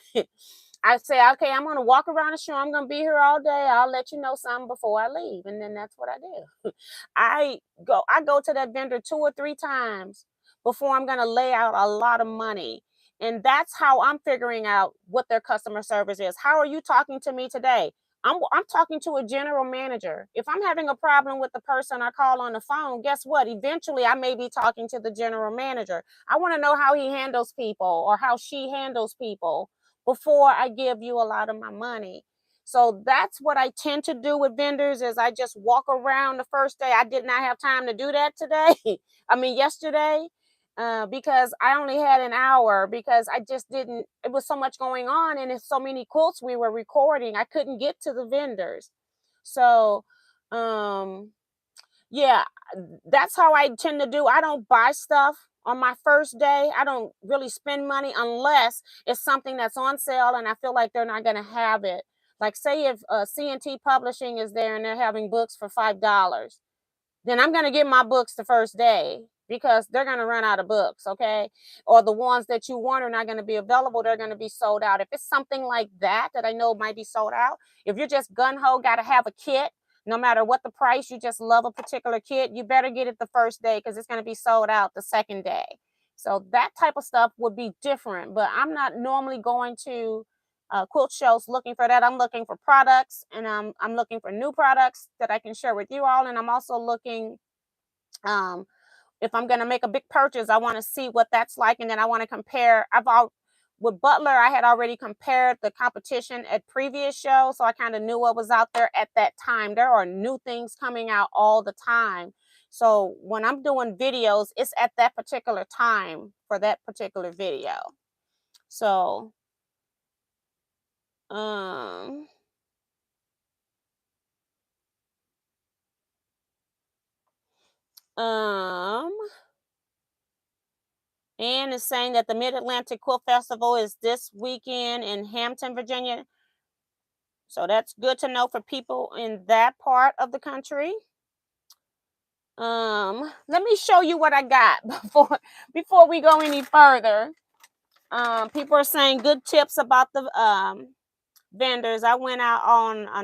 I say, okay, I'm going to walk around the show. I'm going to be here all day. I'll let you know something before I leave. And then that's what I do. I go to that vendor 2 or 3 times before I'm going to lay out a lot of money. And that's how I'm figuring out what their customer service is. How are you talking to me today? I'm talking to a general manager. If I'm having a problem with the person I call on the phone, guess what? Eventually, I may be talking to the general manager. I want to know how he handles people or how she handles people before I give you a lot of my money. So that's what I tend to do with vendors is I just walk around the first day. I did not have time to do that today. I mean, yesterday, because I only had an hour because I just didn't, it was so much going on and it's so many quilts we were recording. I couldn't get to the vendors. So, yeah, that's how I tend to do. I don't buy stuff on my first day. I don't really spend money unless it's something that's on sale and I feel like they're not going to have it. Like say if C&T Publishing is there and they're having books for $5, then I'm going to get my books the first day because they're going to run out of books, okay? Or the ones that you want are not going to be available. They're going to be sold out. If it's something like that I know might be sold out, if you're just gun-ho, got to have a kit, no matter what the price, you just love a particular kit, you better get it the first day because it's going to be sold out the second day. So that type of stuff would be different, but I'm not normally going to quilt shows looking for that. I'm looking for products and I'm looking for new products that I can share with you all. And I'm also looking, if I'm going to make a big purchase, I want to see what that's like. And then I want to compare. With Butler, I had already compared the competition at previous shows. So I kind of knew what was out there at that time. There are new things coming out all the time. So when I'm doing videos, it's at that particular time for that particular video. So, um, Anne is saying that the Mid-Atlantic Quilt Festival is this weekend in Hampton, Virginia. So that's good to know for people in that part of the country. Let me show you what I got before we go any further. People are saying good tips about the vendors. I went all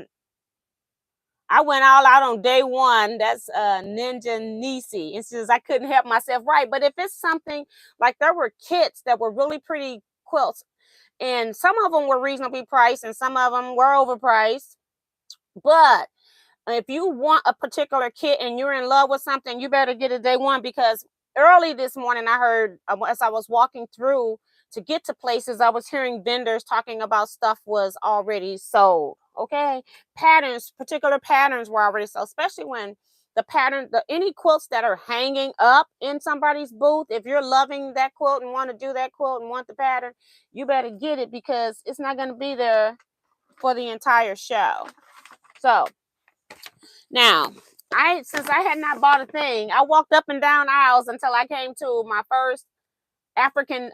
out on day one. That's Ninja Nisi. It's just I couldn't help myself, right? But if it's something like there were kits that were really pretty quilts, and some of them were reasonably priced, and some of them were overpriced. But if you want a particular kit and you're in love with something, you better get it day one because early this morning I heard as I was walking through to get to places, I was hearing vendors talking about stuff was already sold. Okay, particular patterns were already sold, especially when any quilts that are hanging up in somebody's booth. If you're loving that quilt and want to do that quilt and want the pattern, you better get it because it's not going to be there for the entire show. So now, since I had not bought a thing, I walked up and down aisles until I came to my first African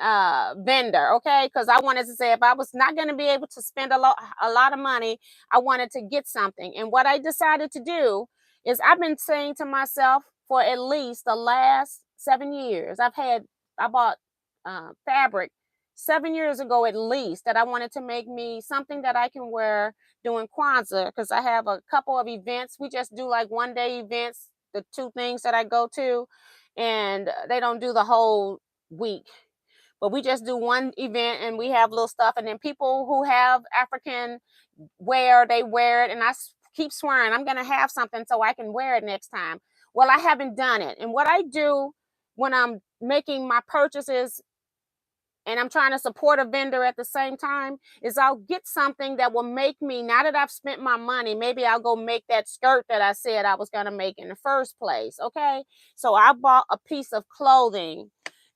vendor, okay? Because I wanted to say if I was not going to be able to spend a lot of money, I wanted to get something. And what I decided to do is I've been saying to myself for at least the last 7 years, I bought fabric 7 years ago at least that I wanted to make me something that I can wear doing Kwanzaa because I have a couple of events. We just do like 1-day events, the 2 things that I go to, and they don't do the whole week. But we just do one event and we have little stuff. And then people who have African wear, they wear it. And I keep swearing I'm going to have something so I can wear it next time. Well, I haven't done it. And what I do when I'm making my purchases and I'm trying to support a vendor at the same time is I'll get something that will make me, now that I've spent my money, maybe I'll go make that skirt that I said I was going to make in the first place. Okay. So I bought a piece of clothing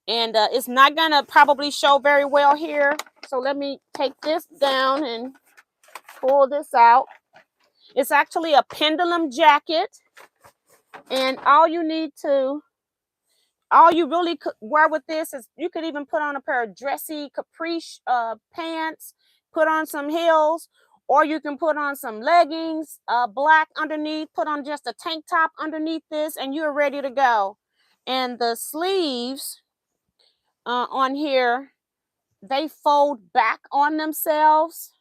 and it's not going to probably show very well here. So let me take this down and pull this out. It's actually a pendulum jacket. And all you really could wear with this is you could even put on a pair of dressy caprice pants, put on some heels, or you can put on some leggings, black underneath, put on just a tank top underneath this, and you're ready to go. And the sleeves on here, they fold back on themselves.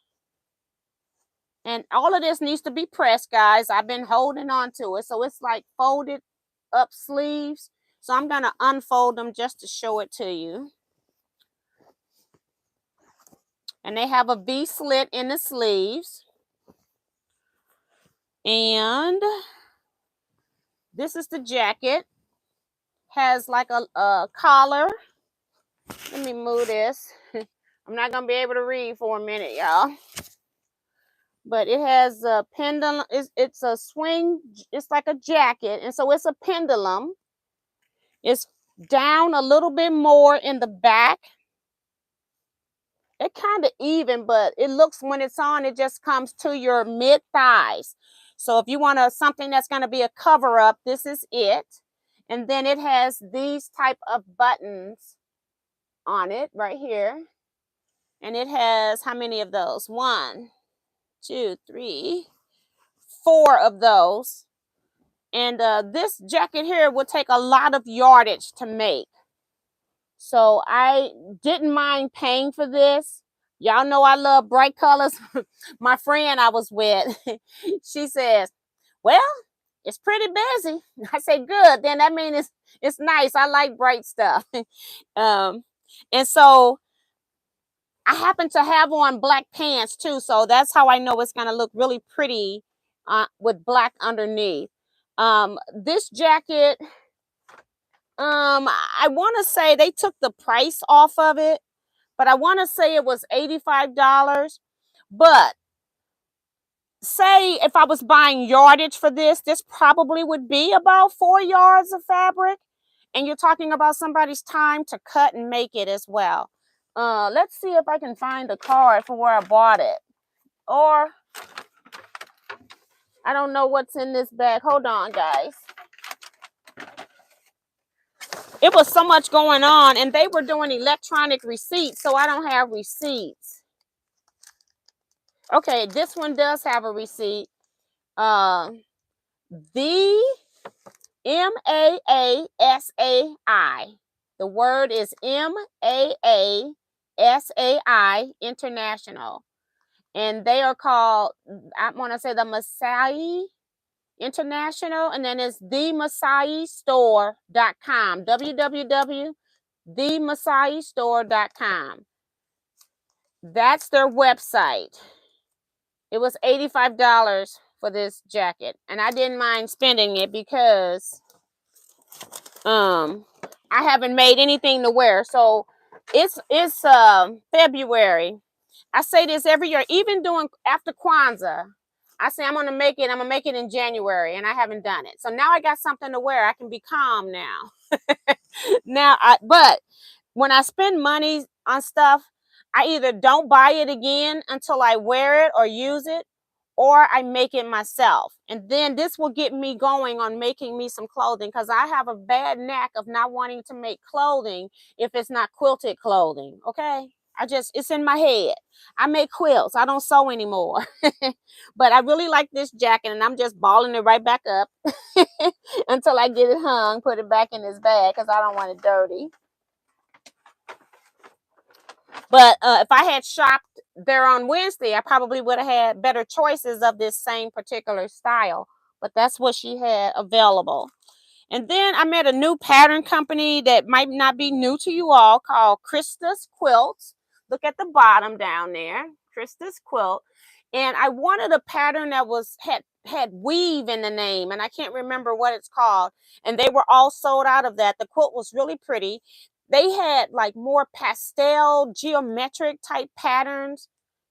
And all of this needs to be pressed, guys. I've been holding on to it. So it's like folded up sleeves. So I'm going to unfold them just to show it to you. And they have a V slit in the sleeves. And this is the jacket. Has like a collar. Let me move this. I'm not going to be able to read for a minute, y'all. But it has a pendulum. It's a swing. It's like a jacket. And so it's a pendulum. It's down a little bit more in the back. It kind of even, but it looks, when it's on, it just comes to your mid thighs. So if you want something that's going to be a cover up, this is it. And then it has these type of buttons on it right here. And it has how many of those? 1, 2, 3, 4 of those. And this jacket here will take a lot of yardage to make. So I didn't mind paying for this. Y'all know I love bright colors. My friend I was with, she says, well, it's pretty busy. I say, good. Then that means it's nice. I like bright stuff. And so I happen to have on black pants too. So that's how I know it's going to look really pretty with black underneath. This jacket, I want to say they took the price off of it, but I want to say it was $85. But say if I was buying yardage for this probably would be about 4 yards of fabric. And you're talking about somebody's time to cut and make it as well. Let's see if I can find the card for where I bought it. Or I don't know what's in this bag. Hold on, guys. It was so much going on, and they were doing electronic receipts, so I don't have receipts. Okay, this one does have a receipt. The MAASAI. The word is MAASAI International. And they are called, I want to say the Masai International, and then it's themasaistore.com. www.themasaistore.com. That's their website. It was $85 for this jacket, and I didn't mind spending it because I haven't made anything to wear. So it's February. I say this every year, even doing after Kwanzaa. I say I'm gonna make it in January, and I haven't done it. So now I got something to wear. I can be calm now. But when I spend money on stuff, I either don't buy it again until I wear it or use it, or I make it myself. And then this will get me going on making me some clothing, because I have a bad knack of not wanting to make clothing if it's not quilted clothing. Okay. It's in my head. I make quilts. I don't sew anymore. But I really like this jacket, and I'm just balling it right back up until I get it hung, put it back in this bag because I don't want it dirty. But if I had shopped there on Wednesday, I probably would have had better choices of this same particular style. But that's what she had available. And then I met a new pattern company that might not be new to you all, called Krista's Quilts. Look at the bottom down there, Krista's Quilt. And I wanted a pattern that had weave in the name, and I can't remember what it's called. And they were all sold out of that. The quilt was really pretty. They had like more pastel geometric type patterns,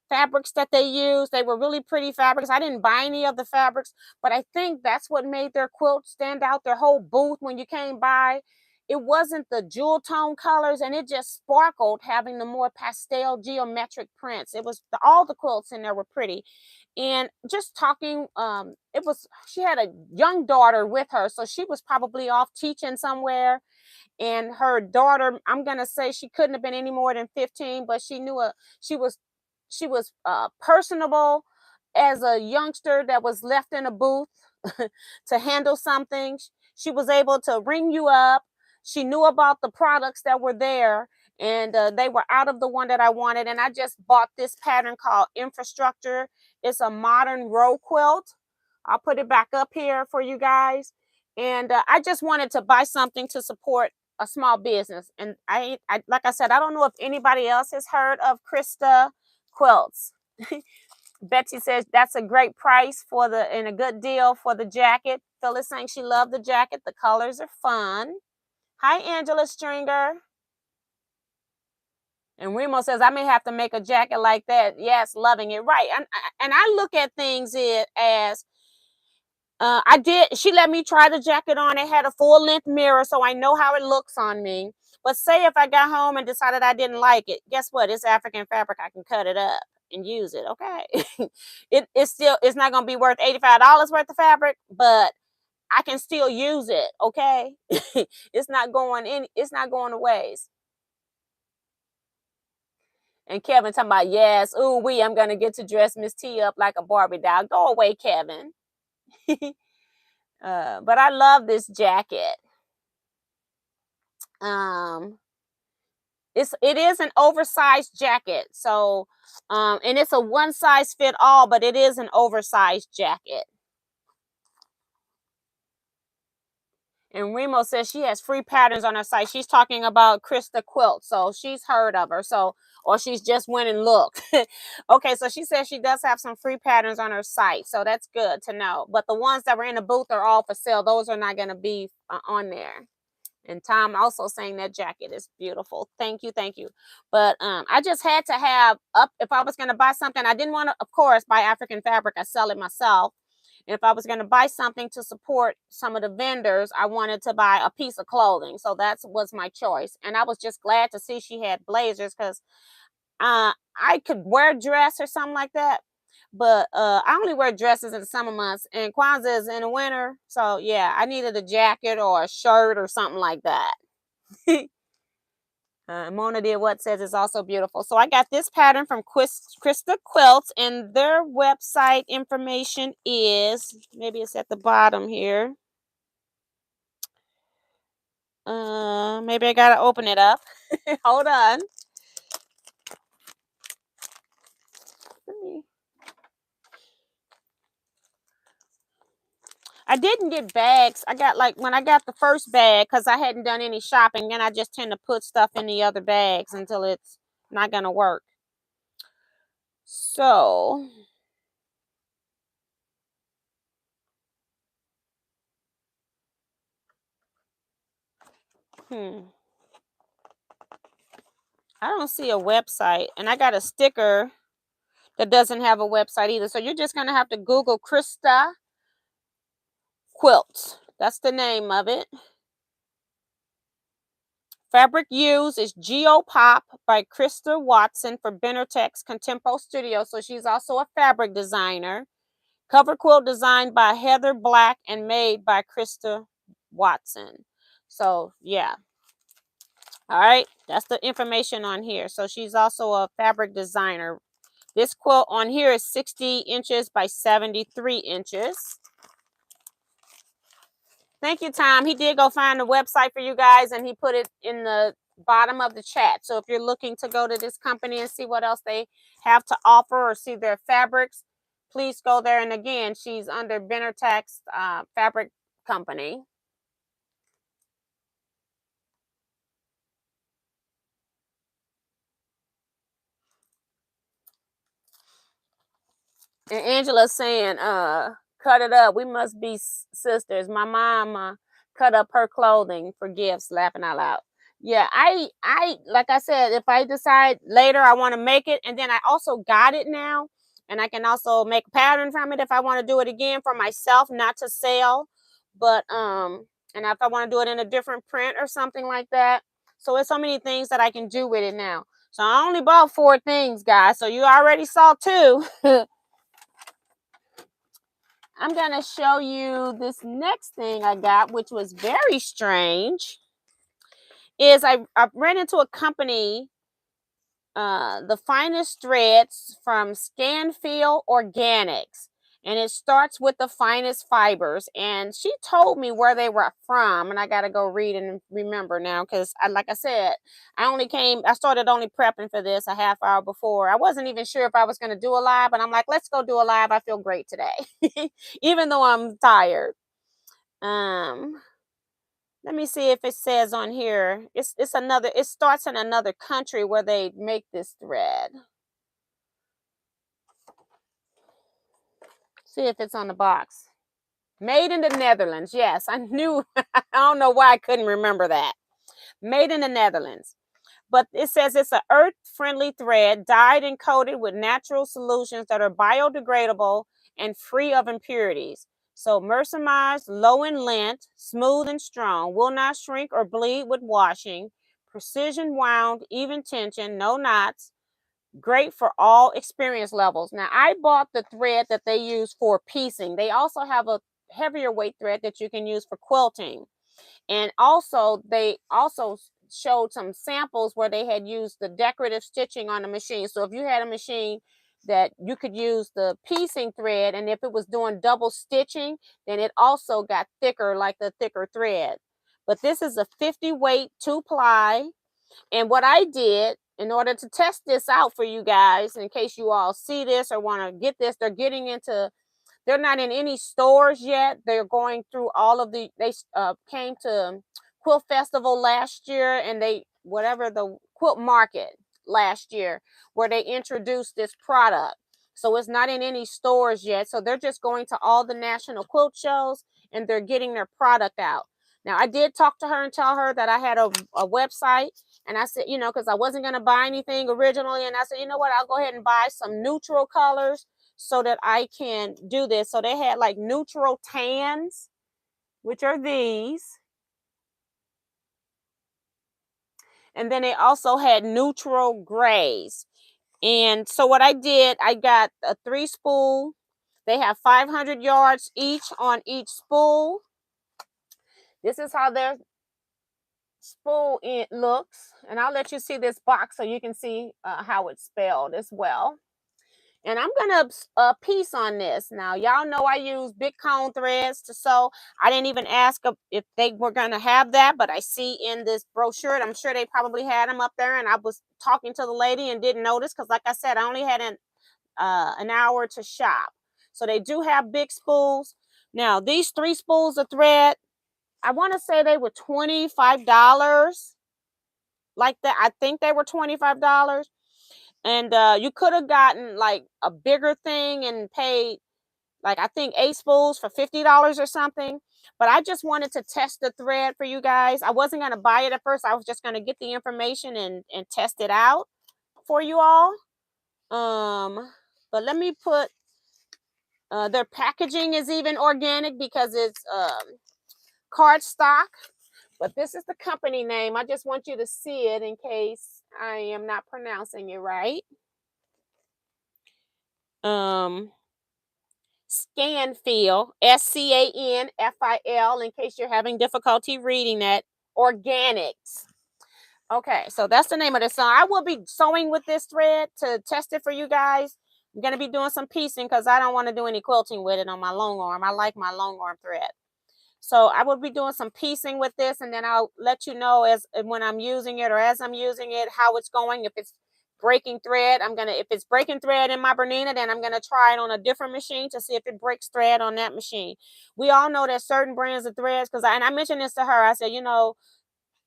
fabrics that they used. They were really pretty fabrics. I didn't buy any of the fabrics, but I think that's what made their quilt stand out. Their whole booth, when you came by, it wasn't the jewel tone colors, and it just sparkled having the more pastel geometric prints. It was all the quilts in there were pretty. And just talking, she had a young daughter with her, so she was probably off teaching somewhere. And her daughter, I'm gonna say she couldn't have been any more than 15, but she was personable as a youngster that was left in a booth to handle something. She was able to ring you up. She knew about the products that were there, and they were out of the one that I wanted. And I just bought this pattern called Infrastructure. It's a modern row quilt. I'll put it back up here for you guys. And I just wanted to buy something to support a small business. And I like I said, I don't know if anybody else has heard of Krista Teaquilts. Betsy says that's a great price for the and a good deal for the jacket. Phyllis saying she loved the jacket. The colors are fun. Hi, Angela Stringer. And Remo says I may have to make a jacket like that. Yes, loving it. Right. And I look at things as I did. She let me try the jacket on. It had a full length mirror, so I know how it looks on me. But say if I got home and decided I didn't like it, guess what? It's African fabric. I can cut it up and use it. Okay. It's not gonna be worth $85 worth of fabric, but I can still use it. Okay. It's not going to waste. And Kevin talking about, yes, ooh wee, I'm gonna get to dress Miss T up like a Barbie doll. Go away, Kevin. But I love this jacket. It is an oversized jacket. So and it's a one size fit all, but it is an oversized jacket. And Remo says she has free patterns on her site. She's talking about Krista Quilt. So she's heard of her. So, or she's just went and looked. Okay, so she says she does have some free patterns on her site. So that's good to know. But the ones that were in the booth are all for sale. Those are not going to be on there. And Tom also saying that jacket is beautiful. Thank you, thank you. But I just had to have up, if I was going to buy something, I didn't want to, of course, buy African fabric. I sell it myself. And if I was going to buy something to support some of the vendors, I wanted to buy a piece of clothing. So that was my choice. And I was just glad to see she had blazers because I could wear a dress or something like that. But I only wear dresses in the summer months, and Kwanzaa is in the winter. So yeah, I needed a jacket or a shirt or something like that. Mona did what says it's also beautiful. So I got this pattern from Krista Quilts, and their website information is, maybe it's at the bottom here. Maybe I gotta open it up. Hold on. I didn't get bags. I got, like, when I got the first bag, because I hadn't done any shopping, then I just tend to put stuff in the other bags until it's not going to work. So, I don't see a website. And I got a sticker that doesn't have a website either. So you're just going to have to Google Krista Quilt. That's the name of it. Fabric used is Geopop by Krista Watson for Benartex Contempo Studio. So she's also a fabric designer. Cover quilt designed by Heather Black and made by Krista Watson. So yeah. All right. That's the information on here. So she's also a fabric designer. This quilt on here is 60 inches by 73 inches. Thank you, Tom. He did go find the website for you guys, and he put it in the bottom of the chat. So if you're looking to go to this company and see what else they have to offer or see their fabrics, please go there. And again, she's under Benartex Fabric Company. And Angela's saying, cut it up. We must be sisters. My mom cut up her clothing for gifts, laughing out loud. Yeah, I like I said, if I decide later I want to make it, and then I also got it now, and I can also make a pattern from it if I want to do it again for myself, not to sell, but and if I want to do it in a different print or something like that. So it's so many things that I can do with it now. So I only bought 4 things, guys. So you already saw 2. I'm going to show you this next thing I got, which was very strange. Is I ran into a company, the finest threads from Scanfield Organics. And it starts with the finest fibers. And she told me where they were from. And I got to go read and remember now. Because like I said, I started only prepping for this a half hour before. I wasn't even sure if I was going to do a live. But I'm like, let's go do a live. I feel great today. Even though I'm tired. Let me see if it says on here. It starts in another country where they make this thread. See if it's on the box. Made in the Netherlands. Yes, I knew. I don't know why I couldn't remember that. Made in the Netherlands. But it says it's an earth-friendly thread dyed and coated with natural solutions that are biodegradable and free of impurities. So mercerized, low in length, smooth and strong, will not shrink or bleed with washing, precision wound, even tension, no knots, great for all experience levels. Now, I bought the thread that they use for piecing. They also have a heavier weight thread that you can use for quilting. And also, they also showed some samples where they had used the decorative stitching on the machine. So if you had a machine that you could use the piecing thread, and if it was doing double stitching, then it also got thicker, like the thicker thread. But this is a 50 weight 2-ply. And what I did in order to test this out for you guys, in case you all see this or want to get this, they're not in any stores yet. They're going through all of they came to Quilt Festival last year, and the Quilt Market last year, where they introduced this product. So it's not in any stores yet. So they're just going to all the national quilt shows, and they're getting their product out. Now, I did talk to her and tell her that I had a website, and I said, because I wasn't going to buy anything originally, and I said, you know what, I'll go ahead and buy some neutral colors so that I can do this. So they had like neutral tans, which are these. And then they also had neutral grays. And so what I did, I got a 3-spool. They have 500 yards each on each spool. This is how their spool looks. And I'll let you see this box so you can see how it's spelled as well. And I'm going to piece on this. Now, y'all know I use big cone threads to sew. I didn't even ask if they were going to have that, but I see in this brochure, I'm sure they probably had them up there, and I was talking to the lady and didn't notice because, like I said, I only had an hour to shop. So they do have big spools. Now, these 3 spools of thread, I want to say they were $25. Like that. I think they were $25. And you could have gotten like a bigger thing and paid like, I think 8 spools for $50 or something. But I just wanted to test the thread for you guys. I wasn't going to buy it at first. I was just going to get the information and test it out for you all. But let me put their packaging is even organic because it's cardstock. But this is the company name. I just want you to see it in case I am not pronouncing it right. Scanfil, SCANFIL, in case you're having difficulty reading that. Organics. Okay, so that's the name of the song. I will be sewing with this thread to test it for you guys. I'm going to be doing some piecing because I don't want to do any quilting with it on my long arm. I like my long arm thread. So I will be doing some piecing with this, and then I'll let you know when I'm using it or as I'm using it, how it's going. If it's breaking thread, if it's breaking thread in my Bernina, then I'm gonna try it on a different machine to see if it breaks thread on that machine. We all know that certain brands of threads, and I mentioned this to her. I said,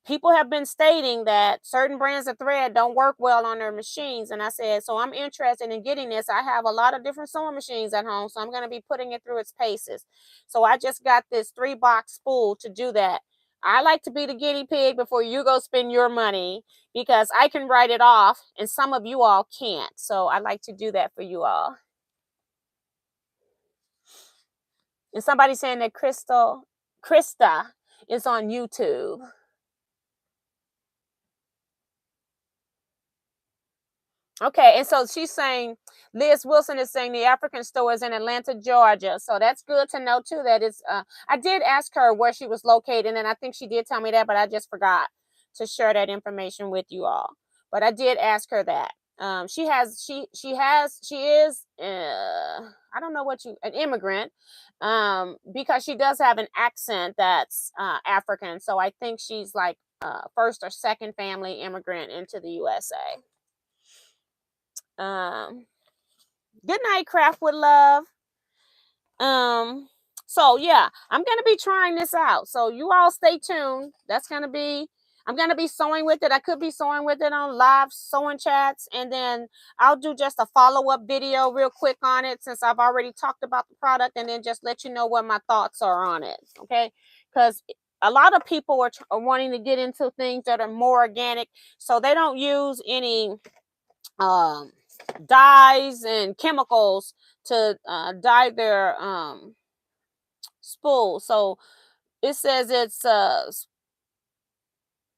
people have been stating that certain brands of thread don't work well on their machines. And I said, so I'm interested in getting this. I have a lot of different sewing machines at home, so I'm going to be putting it through its paces. So I just got this 3-box spool to do that. I like to be the guinea pig before you go spend your money because I can write it off and some of you all can't. So I like to do that for you all. And somebody saying that Krista is on YouTube. Okay, and so she's saying, Liz Wilson is saying the African store is in Atlanta, Georgia. So that's good to know too. That it's. I did ask her where she was located, and I think she did tell me that, but I just forgot to share that information with you all. But I did ask her that. She is. I don't know an immigrant. Because she does have an accent that's African. So I think she's like first or second family immigrant into the USA. Good night, Craft with Love. So yeah, I'm gonna be trying this out. So you all stay tuned. That's gonna be I'm going to be sewing with it. I could be sewing with it on live sewing chats. And then I'll do just a follow-up video real quick on it since I've already talked about the product, and then just let you know what my thoughts are on it. Okay. Because a lot of people are wanting to get into things that are more organic. So they don't use any dyes and chemicals to dye their spool. So it says it's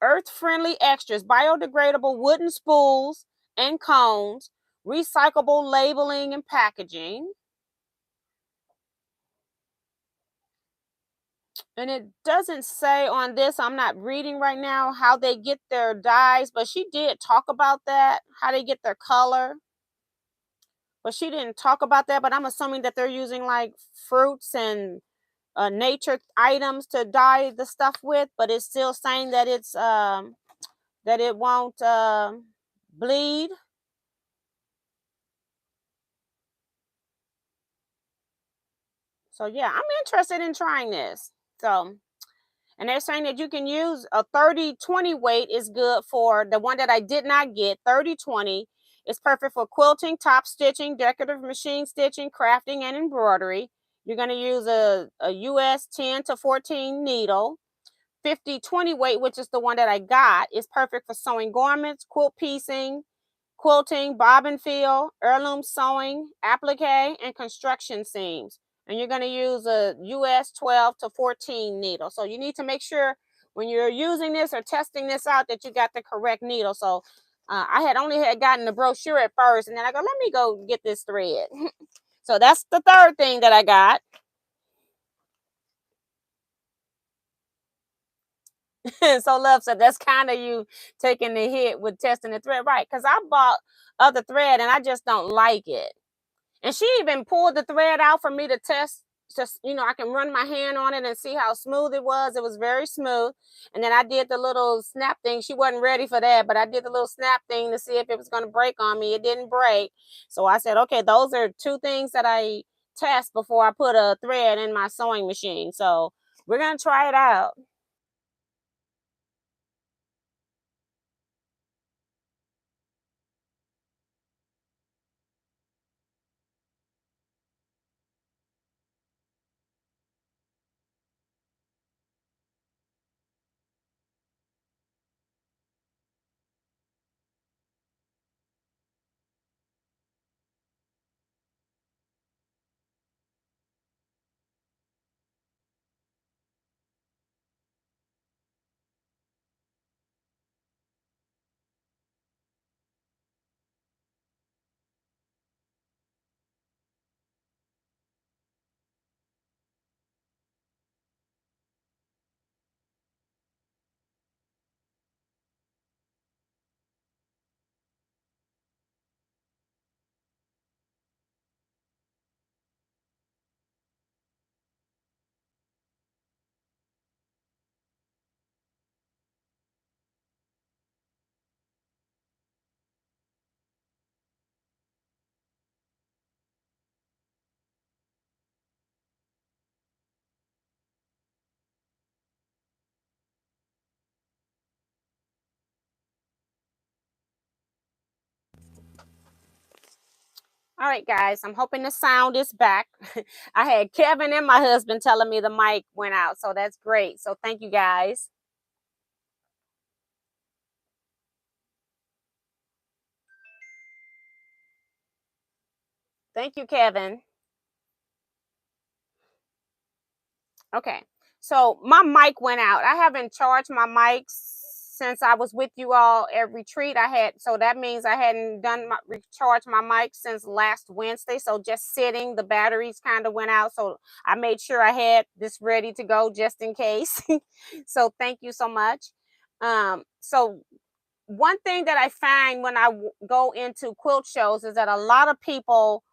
earth-friendly extras, biodegradable wooden spools and cones, recyclable labeling and packaging. And it doesn't say on this, I'm not reading right now, how they get their dyes, but she did talk about that, how they get their color. But she didn't talk about that, but I'm assuming that they're using like fruits and nature items to dye the stuff with, but it's still saying that it's that it won't bleed. So yeah, I'm interested in trying this. So, and they're saying that you can use a 30-20 weight is good for the one that I did not get. 30-20 is perfect for quilting, top stitching, decorative machine stitching, crafting, and embroidery. You're going to use a US 10 to 14 needle. 50-20 weight, which is the one that I got, is perfect for sewing garments, quilt piecing, quilting, bobbin fill, heirloom sewing, applique, and construction seams. And you're going to use a US 12 to 14 needle. So you need to make sure when you're using this or testing this out that you got the correct needle. So I had only gotten the brochure at first, and then I go, let me go get this thread. So that's the third thing that I got. So love said that's kind of you taking the hit with testing the thread, right? Because I bought other thread and I just don't like it. And she even pulled the thread out for me to test. Just, I can run my hand on it and see how smooth it was. It was very smooth. And then I did the little snap thing. She wasn't ready for that, but I did the little snap thing to see if it was going to break on me. It didn't break. So I said, okay, those are two things that I test before I put a thread in my sewing machine. So we're going to try it out. All right, guys, I'm hoping the sound is back. I had Kevin and my husband telling me the mic went out, so that's great. So thank you, guys. Thank you, Kevin. Okay, so my mic went out. I haven't charged my mics since I was with you all at retreat. So that means I hadn't recharged my mic since last Wednesday. So just sitting, the batteries kind of went out. So I made sure I had this ready to go just in case. So thank you so much. So one thing that I find when I go into quilt shows is that a lot of people,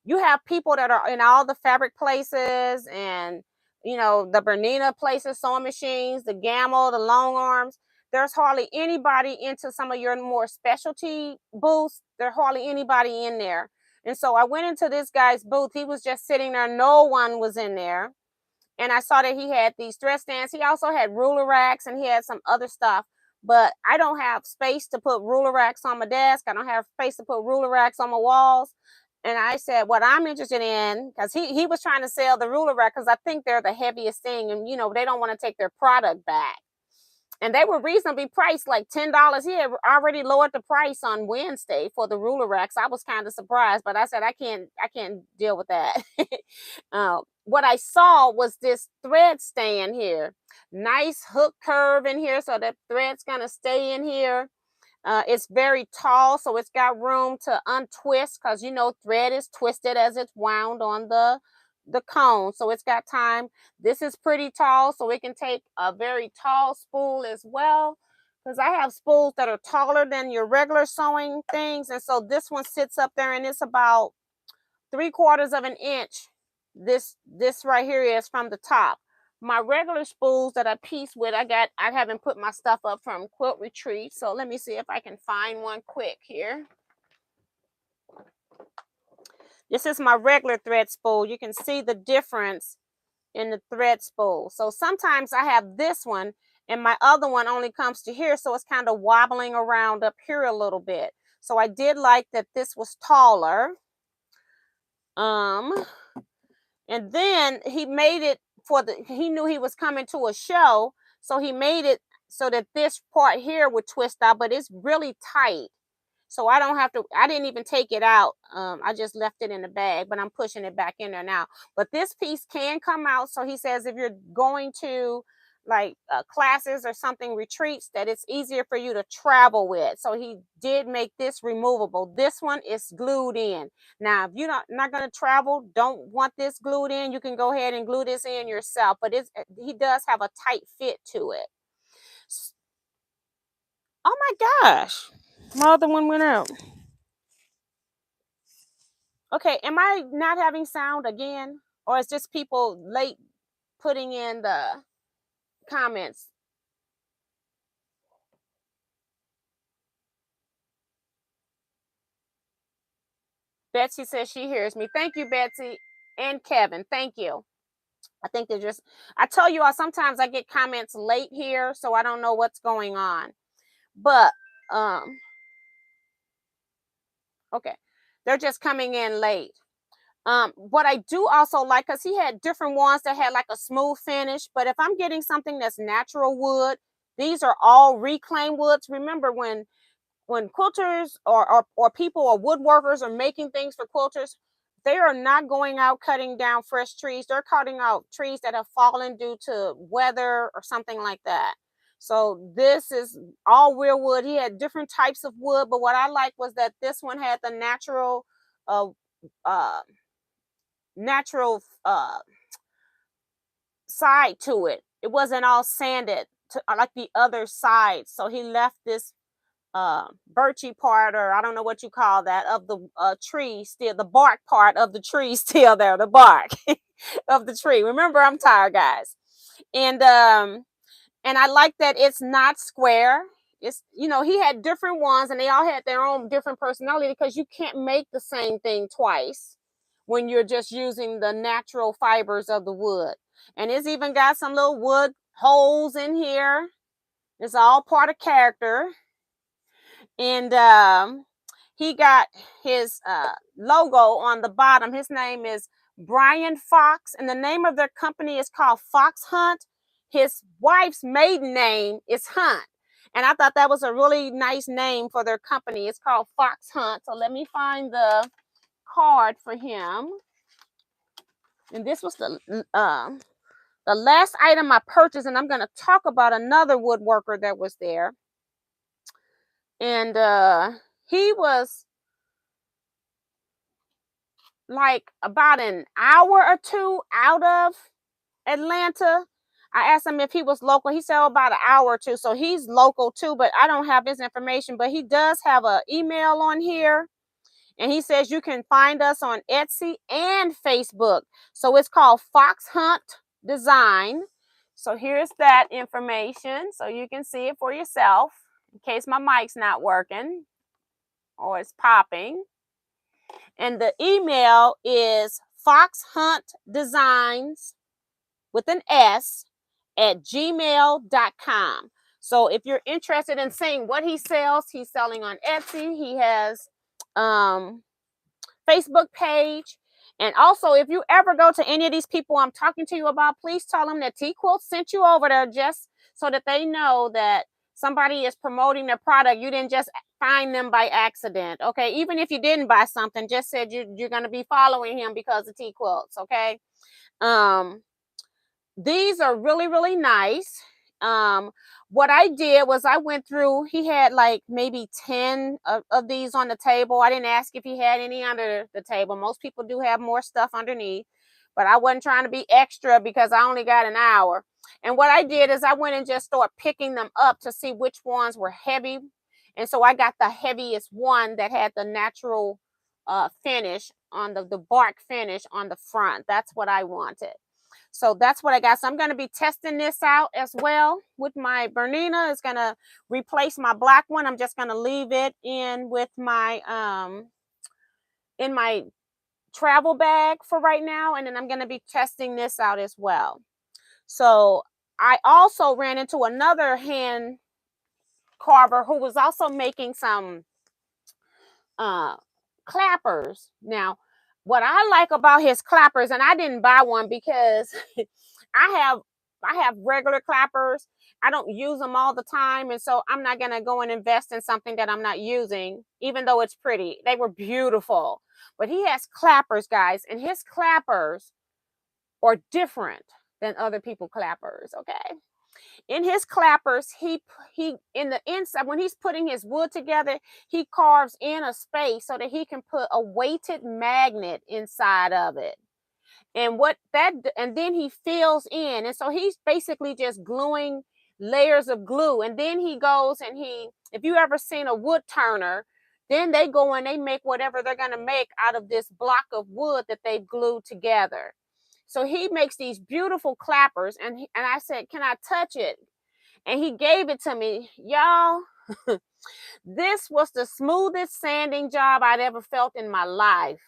you have people that are in all the fabric places and, the Bernina places, sewing machines, the Gamma, the long arms. There's hardly anybody into some of your more specialty booths. There's hardly anybody in there. And so I went into this guy's booth. He was just sitting there. No one was in there. And I saw that he had these thread stands. He also had ruler racks and he had some other stuff. but I don't have space to put ruler racks on my desk. I don't have space to put ruler racks on my walls. And I said, what I'm interested in, because he was trying to sell the ruler rack because I think they're the heaviest thing. And, you know, they don't want to take their product back. And they were reasonably priced, like $10. He had already lowered the price on Wednesday for the ruler racks. I was kind of surprised, but I said, I can't deal with that. What I saw was this thread stand here. Nice hook curve in here, so that thread's gonna stay in here. It's very tall, so it's got room to untwist, because you know thread is twisted as it's wound on the cone, so it's got time. This is pretty tall, so it can take a very tall spool as well, because I have spools that are taller than your regular sewing things, and so this one sits up there and it's about 3/4 of an inch. This right here is from the top. My regular spools that I piece with, I haven't put my stuff up from Quilt Retreat, so let me see if I can find one quick here. This is my regular thread spool. You can see the difference in the thread spool. So sometimes I have this one and my other one only comes to here, so it's kind of wobbling around up here a little bit. So I did like that this was taller. And then he made it he knew he was coming to a show, so he made it so that this part here would twist out, but it's really tight. So I don't have to, I didn't even take it out. I just left it in the bag, but I'm pushing it back in there now. But this piece can come out. So he says if you're going to like classes or something, retreats, that it's easier for you to travel with. So he did make this removable. This one is glued in. Now, if you're not going to travel, don't want this glued in, you can go ahead and glue this in yourself. But he does have a tight fit to it. Oh my gosh. My other one went out. Okay, am I not having sound again? Or is just people late putting in the comments? Betsy says she hears me. Thank you, Betsy and Kevin. Thank you. I think they're just, I tell you all, sometimes I get comments late here, so I don't know what's going on. But, okay, they're just coming in late. What I do also like, because he had different ones that had like a smooth finish, but if I'm getting something that's natural wood, these are all reclaimed woods. Remember when quilters or people or woodworkers are making things for quilters, they are not going out cutting down fresh trees. They're cutting out trees that have fallen due to weather or something like that. So this is all real wood. He had different types of wood, but what I liked was that this one had the natural uh natural side to it. It wasn't all sanded like the other side. So he left this birchy part, or I don't know what you call that, of the tree, still the bark part of the tree still there, the bark of the tree. Remember, I'm tired, guys. And I like that it's not square. It's, you know, he had different ones and they all had their own different personality, because you can't make the same thing twice when you're just using the natural fibers of the wood. And it's even got some little wood holes in here. It's all part of character. And he got his logo on the bottom. His name is Brian Fox, and the name of their company is called Fox Hunt. His wife's maiden name is Hunt, and I thought that was a really nice name for their company. It's called Fox Hunt. So let me find the card for him. And this was the last item I purchased, and I'm going to talk about another woodworker that was there. And he was like about an hour or two out of Atlanta. I asked him if he was local. He said about an hour or two. So he's local too, but I don't have his information. But he does have an email on here. And he says you can find us on Etsy and Facebook. So it's called Fox Hunt Design. So here's that information, so you can see it for yourself in case my mic's not working or it's popping. And the email is foxhuntdesigns with an S at gmail.com. So if you're interested in seeing what he sells, he's selling on Etsy. He has Facebook page. And also, if you ever go to any of these people I'm talking to you about, please tell them that Teaquilts sent you over there just so that they know that somebody is promoting their product. You didn't just find them by accident, okay? Even if you didn't buy something, just said you're going to be following him because of Teaquilts, okay? These are really, really nice. What I did was I went through, he had like maybe 10 of these on the table. I didn't ask if he had any under the table. Most people do have more stuff underneath, but I wasn't trying to be extra because I only got an hour. And what I did is I went and just started picking them up to see which ones were heavy. And so I got the heaviest one that had the natural finish on the bark finish on the front. That's what I wanted. So that's what I got. So I'm going to be testing this out as well with my Bernina. It's going to replace my black one. I'm just going to leave it in with my travel bag for right now. And then I'm going to be testing this out as well. So I also ran into another hand carver who was also making some clappers. Now, what I like about his clappers, and I didn't buy one because I have regular clappers. I don't use them all the time, and so I'm not gonna go and invest in something that I'm not using, even though it's pretty. They were beautiful, but he has clappers, guys, and his clappers are different than other people clappers. Okay, in his clappers, he in the inside, when he's putting his wood together, he carves in a space so that he can put a weighted magnet inside of it. And then he fills in. And so he's basically just gluing layers of glue. And then he goes and if you ever seen a wood turner, then they go and they make whatever they're going to make out of this block of wood that they've glued together. So he makes these beautiful clappers, and I said, "Can I touch it?" And he gave it to me. Y'all, this was the smoothest sanding job I'd ever felt in my life.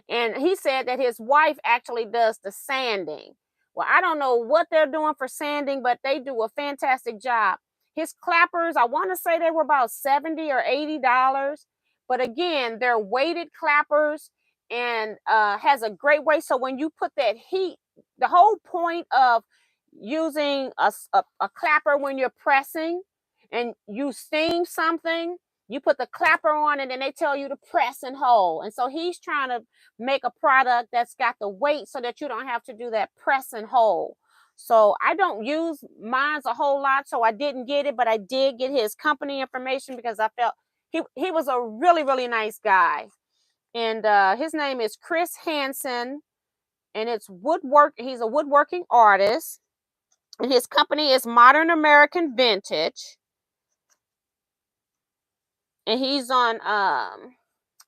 And he said that his wife actually does the sanding. Well, I don't know what they're doing for sanding, but they do a fantastic job. His clappers, I want to say they were about $70 or $80. But again, they're weighted clappers and has a great weight. So when you put that heat, the whole point of using a clapper when you're pressing and you steam something, you put the clapper on it and they tell you to press and hold. And so he's trying to make a product that's got the weight so that you don't have to do that press and hold. So I don't use mine's a whole lot, so I didn't get it, but I did get his company information because I felt he was a really, really nice guy. And his name is Chris Hansen, and it's woodwork. He's a woodworking artist, and his company is Modern American Vintage. And he's on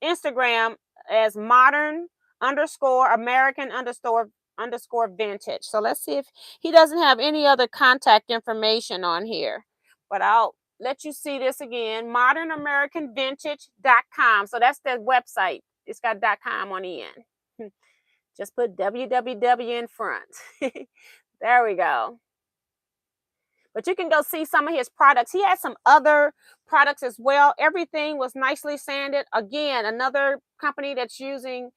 Instagram as modern_American_vintage. So let's see if he doesn't have any other contact information on here. But I'll let you see this again. modernamericanvintage.com. So that's their website. It's got .com on the end. Just put www in front. There we go. But you can go see some of his products. He has some other products as well. Everything was nicely sanded. Again, another company that's using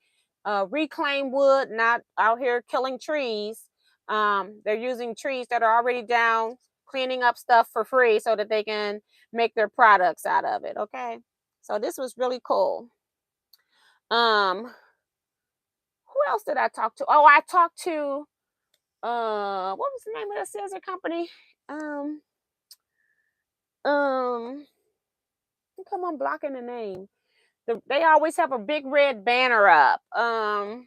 reclaimed wood, not out here killing trees. They're using trees that are already down, cleaning up stuff for free so that they can make their products out of it. Okay. So this was really cool. Who else did I talk to? Oh, I talked to what was the name of the scissor company? Come on, blocking the name. They always have a big red banner up. I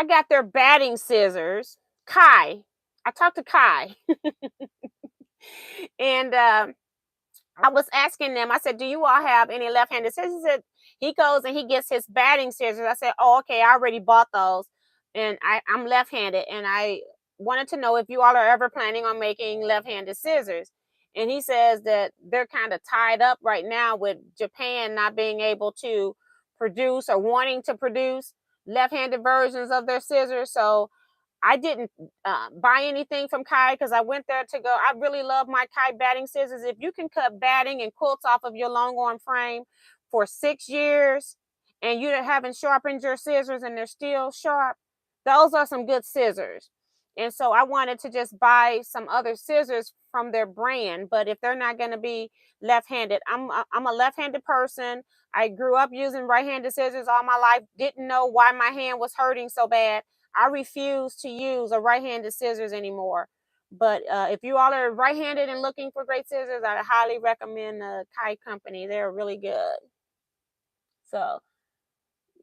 got their batting scissors. Kai. I talked to Kai. And I was asking them, I said, "Do you all have any left-handed scissors?" He said he goes and he gets his batting scissors. I said, "Oh, okay, I already bought those." And I'm left-handed, and I wanted to know if you all are ever planning on making left-handed scissors. And he says that they're kind of tied up right now with Japan not being able to produce or wanting to produce left-handed versions of their scissors. So I didn't buy anything from Kai because I went there to go. I really love my Kai batting scissors. If you can cut batting and quilts off of your long arm frame for 6 years and you haven't sharpened your scissors and they're still sharp, those are some good scissors. And so I wanted to just buy some other scissors from their brand, but if they're not going to be left-handed, I'm a left-handed person. I grew up using right-handed scissors all my life. Didn't know why my hand was hurting so bad. I refuse to use a right-handed scissors anymore. But if you all are right-handed and looking for great scissors, I highly recommend the Kai company. They're really good. So,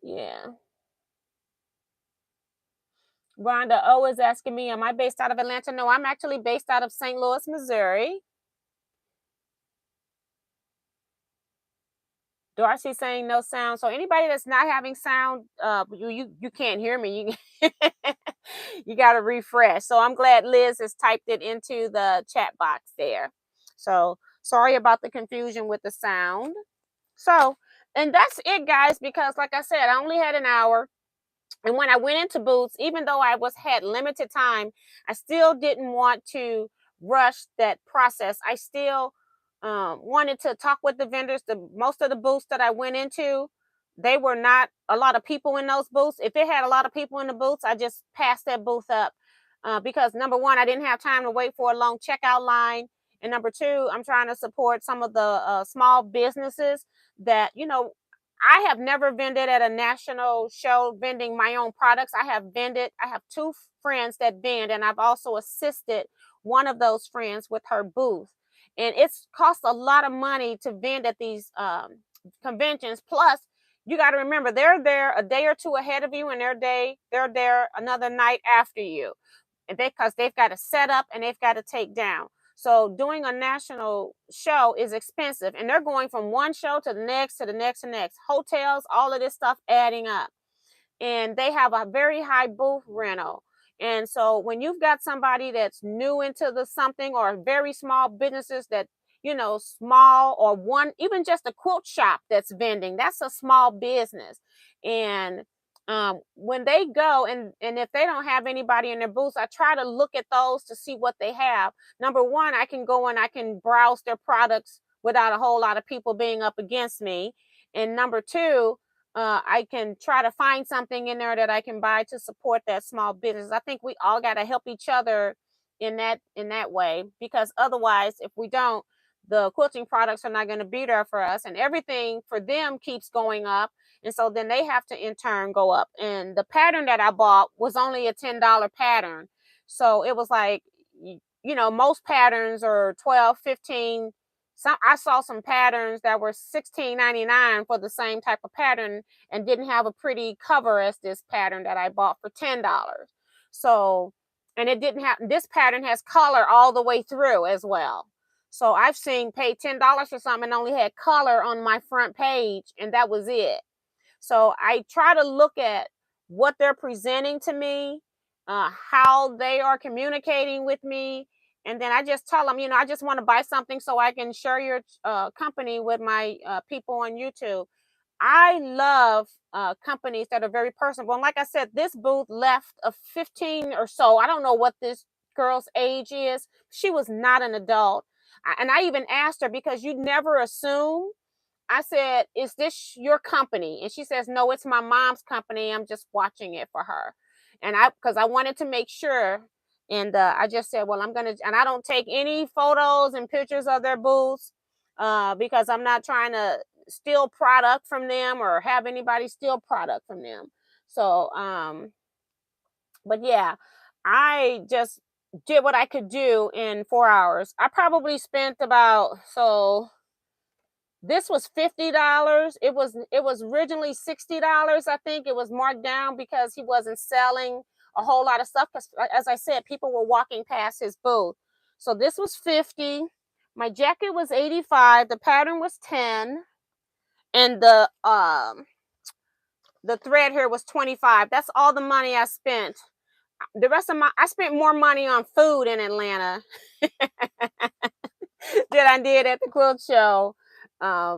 yeah. Rhonda O is asking me, am I based out of Atlanta? No, I'm actually based out of St. Louis, Missouri. Darcy saying no sound. So anybody that's not having sound, you can't hear me. You got to refresh. So I'm glad Liz has typed it into the chat box there. So sorry about the confusion with the sound. So, and that's it, guys, because like I said, I only had an hour. And when I went into booths, even though I had limited time, I still didn't want to rush that process. I still wanted to talk with the vendors. Most of the booths that I went into, they were not a lot of people in those booths. If it had a lot of people in the booths, I just passed that booth up because number one, I didn't have time to wait for a long checkout line. And number two, I'm trying to support some of the small businesses that, I have never vended at a national show vending my own products. I have 2 friends that vend, and I've also assisted one of those friends with her booth. And it's cost a lot of money to vend at these conventions. Plus, you got to remember, they're there a day or two ahead of you, and they're there another night after you. And because they've got to set up and they've got to take down. So doing a national show is expensive, and they're going from one show to the next, to the next, to the next. Hotels, all of this stuff adding up. And they have a very high booth rental. And so when you've got somebody that's new into the something, or very small businesses that, small, or one, even just a quilt shop that's vending, that's a small business. And when they go and if they don't have anybody in their booths, I try to look at those to see what they have. Number one, I can go and I can browse their products without a whole lot of people being up against me. And number two, I can try to find something in there that I can buy to support that small business. I think we all got to help each other in that way, because otherwise, if we don't, the quilting products are not going to be there for us, and everything for them keeps going up. And so then they have to in turn go up. And the pattern that I bought was only a $10 pattern. So it was like, most patterns are 12, 15. I saw some patterns that were $16.99 for the same type of pattern and didn't have a pretty cover as this pattern that I bought for $10. So, and it didn't have, this pattern has color all the way through as well. So I've seen pay $10 for something and only had color on my front page, and that was it. So I try to look at what they're presenting to me, how they are communicating with me. And then I just tell them, I just want to buy something so I can share your company with my people on YouTube. I love companies that are very personable. And like I said, this booth left a 15 or so. I don't know what this girl's age is. She was not an adult. And I even asked her, because you never assume. I said, is this your company? And she says, no, it's my mom's company. I'm just watching it for her. And because I wanted to make sure. And I just said, well, and I don't take any photos and pictures of their booths because I'm not trying to steal product from them or have anybody steal product from them. So, but yeah, I just did what I could do in 4 hours. I probably spent this was $50. It was originally $60. I think it was marked down because he wasn't selling a whole lot of stuff. Because, as I said, people were walking past his booth. So this was $50. My jacket was $85. The pattern was $10, and the thread here was $25. That's all the money I spent. The rest of I spent more money on food in Atlanta than I did at the quilt show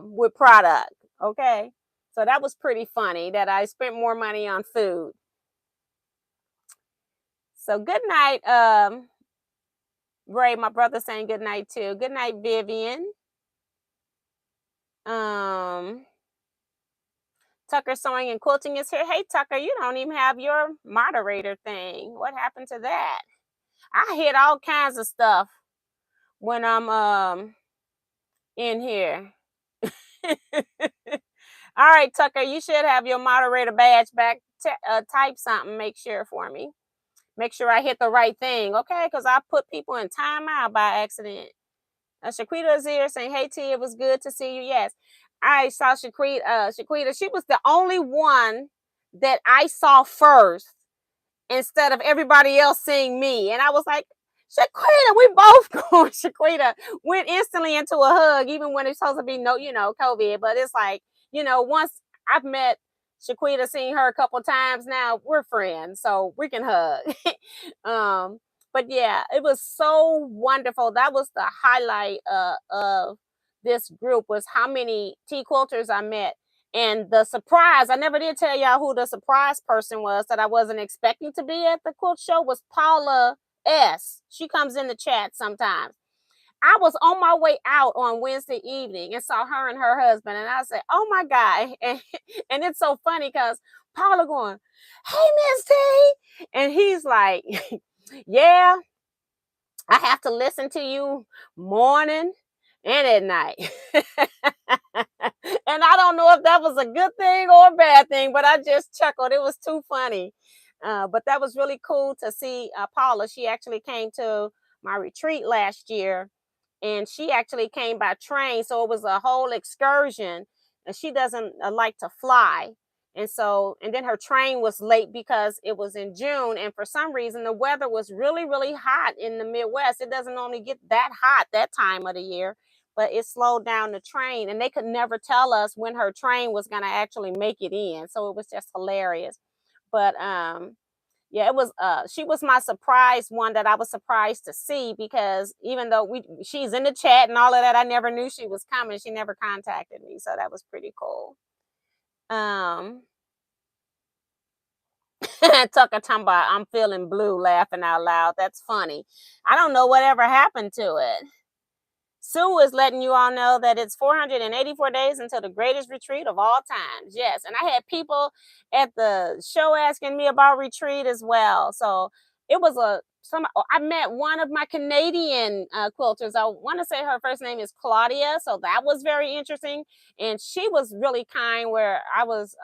with product. Okay, so that was pretty funny that I spent more money on food. So good night, Ray. My brother saying good night too. Good night, Vivian. Um, Tucker Sewing and Quilting is here. Hey, Tucker, you don't even have your moderator thing. What happened to that? I hit all kinds of stuff when I'm in here. All right, Tucker, you should have your moderator badge back. Type something, make sure for me. Make sure I hit the right thing, okay? Because I put people in timeout by accident. Shaquita is here saying, hey, T, it was good to see you. Yes. I saw Shaquita. She was the only one that I saw first instead of everybody else seeing me. And I was like, Shaquita, we both going. Shaquita went instantly into a hug, even when it's supposed to be COVID. But it's like, once I've met Shaquita, seen her a couple times now, we're friends, so we can hug. But yeah, it was so wonderful. That was the highlight of this group, was how many Teaquilters I met. And the surprise, I never did tell y'all who the surprise person was that I wasn't expecting to be at the quilt show, was Paula S. She comes in the chat sometimes. I was on my way out on Wednesday evening and saw her and her husband. And I said, oh my God. And it's so funny because Paula going, hey, Miss T. And he's like, yeah, I have to listen to you morning and at night. And I don't know if that was a good thing or a bad thing, but I just chuckled. It was too funny. But that was really cool to see Paula. She actually came to my retreat last year, and she actually came by train. So it was a whole excursion, and she doesn't like to fly. And then her train was late because it was in June. And for some reason, the weather was really, really hot in the Midwest. It doesn't only get that hot that time of the year, but it slowed down the train. And they could never tell us when her train was going to actually make it in. So it was just hilarious. But yeah, it was she was my surprise one that I was surprised to see, because even though she's in the chat and all of that, I never knew she was coming. She never contacted me. So that was pretty cool. Tucker talking about, I'm feeling blue, laughing out loud. That's funny. I don't know whatever happened to it. Sue is letting you all know that it's 484 days until the greatest retreat of all times. Yes, and I had people at the show asking me about retreat as well. So it was I met one of my Canadian quilters. I want to say her first name is Claudia. So that was very interesting. And she was really kind, where I was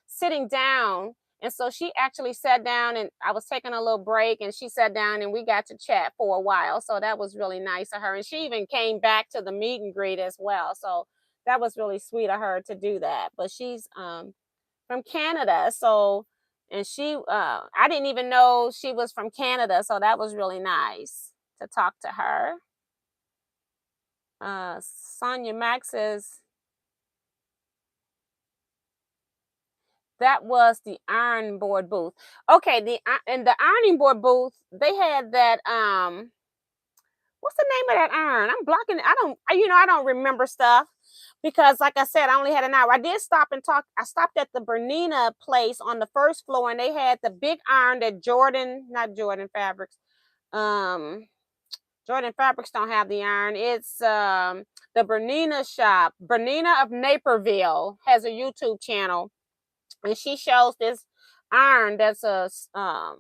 sitting down. And so she actually sat down, and I was taking a little break, and she sat down and we got to chat for a while. So that was really nice of her. And she even came back to the meet and greet as well. So that was really sweet of her to do that. But she's from Canada. So, and I didn't even know she was from Canada. So that was really nice to talk to her. Sonia Max says, that was the iron board booth. Okay, the ironing board booth, they had that what's the name of that iron? I'm blocking it. I don't remember stuff, because like I said, I only had an hour. I did stop and talk. I stopped at the Bernina place on the first floor, and they had the big iron that Jordan Fabrics. Jordan Fabrics don't have the iron. It's the Bernina shop. Bernina of Naperville has a YouTube channel. And she shows this iron that's I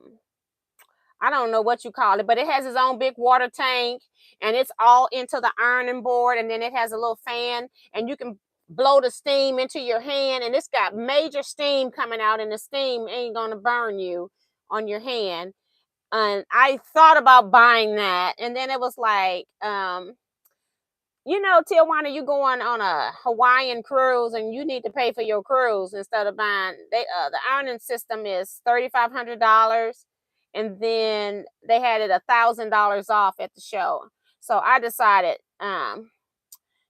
don't know what you call it, but it has its own big water tank, and it's all into the ironing board. And then it has a little fan, and you can blow the steam into your hand, and it's got major steam coming out, and the steam ain't gonna burn you on your hand. And I thought about buying that, and then it was like, Tijuana, you going on a Hawaiian cruise, and you need to pay for your cruise instead of buying. The ironing system is $3,500, and then they had it $1,000 off at the show. So I decided,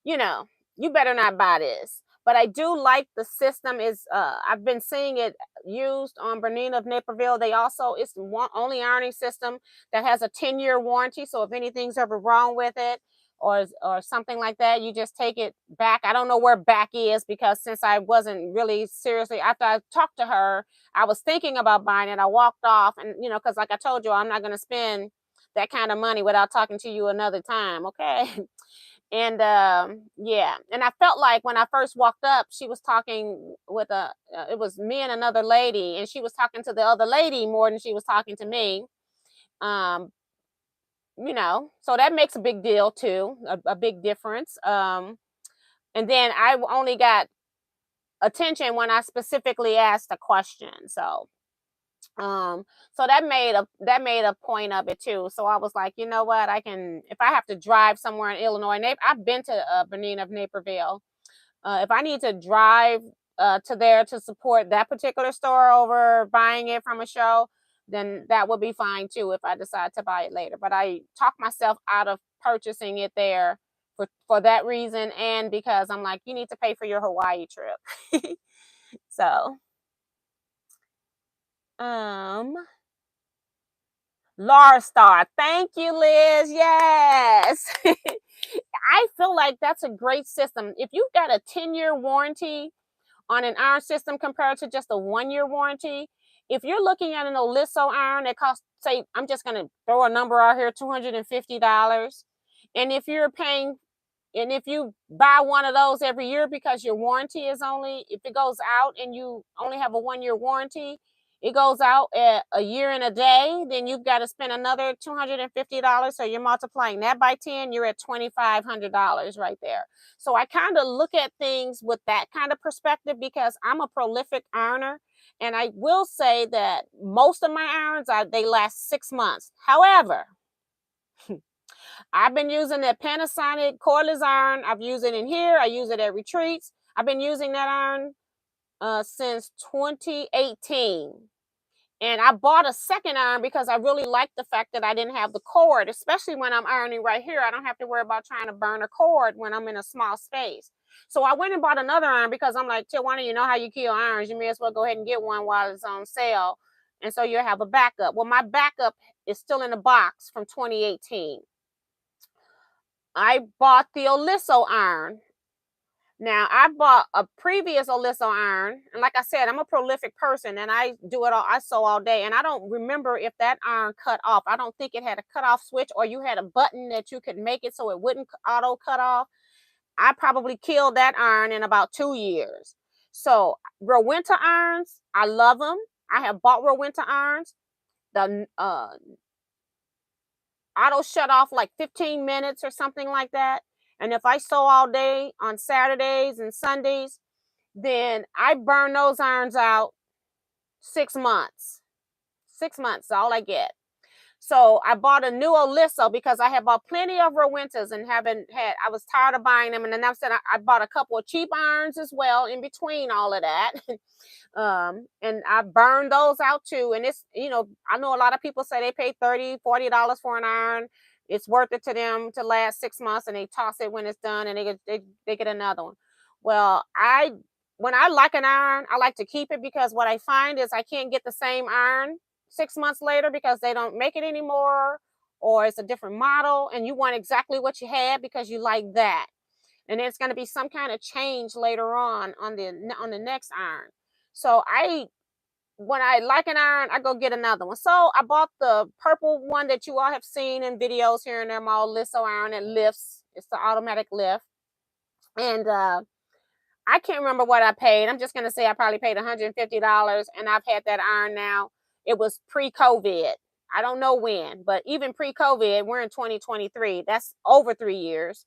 you better not buy this. But I do like the system. I've been seeing it used on Bernina of Naperville. It's the only ironing system that has a 10-year warranty. So if anything's ever wrong with it, or something like that. You just take it back. I don't know where back is, because since I wasn't really seriously, after I talked to her, I was thinking about buying it. I walked off, and because like I told you, I'm not going to spend that kind of money without talking to you another time, okay? And yeah, and I felt like when I first walked up, she was talking with it was me and another lady, and she was talking to the other lady more than she was talking to me. Um, so that makes a big deal too, a big difference. And then I only got attention when I specifically asked a question. Um, so that made a point of it too. So I was like, you know what, I can, if I have to drive somewhere in Illinois, I've been to Bernina of Naperville. If I need to drive to there to support that particular store over buying it from a show, then that would be fine too if I decide to buy it later. But I talk myself out of purchasing it there for that reason, and because I'm like, you need to pay for your Hawaii trip. So, um, Laura Star, thank you, Liz. Yes. I feel like that's a great system. If you've got a 10-year warranty on an iron system compared to just a 1-year warranty, if you're looking at an Oliso iron that costs, say, I'm just going to throw a number out here, $250. And if you buy one of those every year, because your warranty is only, if it goes out and you only have a 1-year warranty, it goes out at a year and a day, then you've got to spend another $250. So you're multiplying that by 10, you're at $2,500 right there. So I kind of look at things with that kind of perspective, because I'm a prolific ironer. And I will say that most of my irons, they last 6 months. However, I've been using that Panasonic cordless iron. I've used it in here. I use it at retreats. I've been using that iron since 2018. And I bought a second iron because I really liked the fact that I didn't have the cord, especially when I'm ironing right here. I don't have to worry about trying to burn a cord when I'm in a small space. So I went and bought another iron because I'm like, Teajuana, you know how you kill irons. You may as well go ahead and get one while it's on sale. And so you'll have a backup. Well, my backup is still in the box from 2018. I bought the Oliso iron. Now, I bought a previous Oliso iron, and like I said, I'm a prolific person, and I do it all. I sew all day, and I don't remember if that iron cut off. I don't think it had a cutoff switch, or you had a button that you could make it so it wouldn't auto cut off. I probably killed that iron in about 2 years. So, Rowenta irons, I love them. I have bought Rowenta irons. The auto shut off like 15 minutes or something like that. And if I sew all day on Saturdays and Sundays, then I burn those irons out 6 months. 6 months is all I get. So I bought a new Oliso because I had bought plenty of Rowentas and I was tired of buying them. And then I bought a couple of cheap irons as well in between all of that. And I burned those out too. And it's, I know a lot of people say they pay $30, $40 for an iron. It's worth it to them to last 6 months, and they toss it when it's done, and they get another one. Well, when I like an iron, I like to keep it, because what I find is I can't get the same iron 6 months later because they don't make it anymore, or it's a different model, and you want exactly what you had because you like that. And it's going to be some kind of change later on the next iron. So when I like an iron, I go get another one. So I bought the purple one that you all have seen in videos here and there, my Oliso iron. It lifts. It's the automatic lift. And I can't remember what I paid. I'm just going to say I probably paid $150, and I've had that iron now. It was pre-COVID. I don't know when, but even pre-COVID, we're in 2023. That's over 3 years.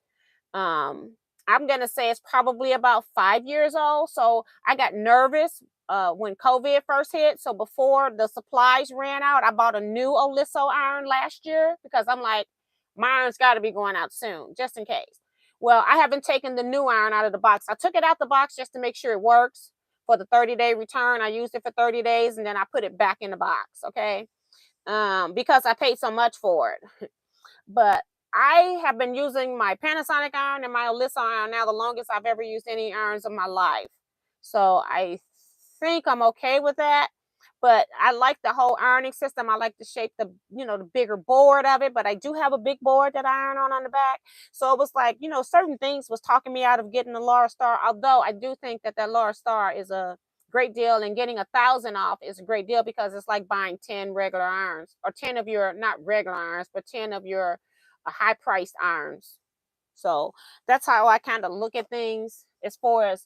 I'm going to say it's probably about 5 years old. So I got nervous when COVID first hit. So before the supplies ran out, I bought a new Oliso iron last year, because I'm like, my iron's got to be going out soon, just in case. Well, I haven't taken the new iron out of the box. I took it out the box just to make sure it works for the 30-day return. I used it for 30 days, and then I put it back in the box, okay? Because I paid so much for it. But I have been using my Panasonic iron and my Oliso iron now the longest I've ever used any irons of my life. So I think I'm okay with that. But I like the whole ironing system. I like the shape, the bigger board of it, but I do have a big board that I iron on the back. So it was like, certain things was talking me out of getting the Laura Star, although I do think that Laura Star is a great deal, and getting 1,000 off is a great deal, because it's like buying 10 regular irons, or 10 of your, not regular irons, but 10 of your high priced irons. So that's how I kind of look at things as far as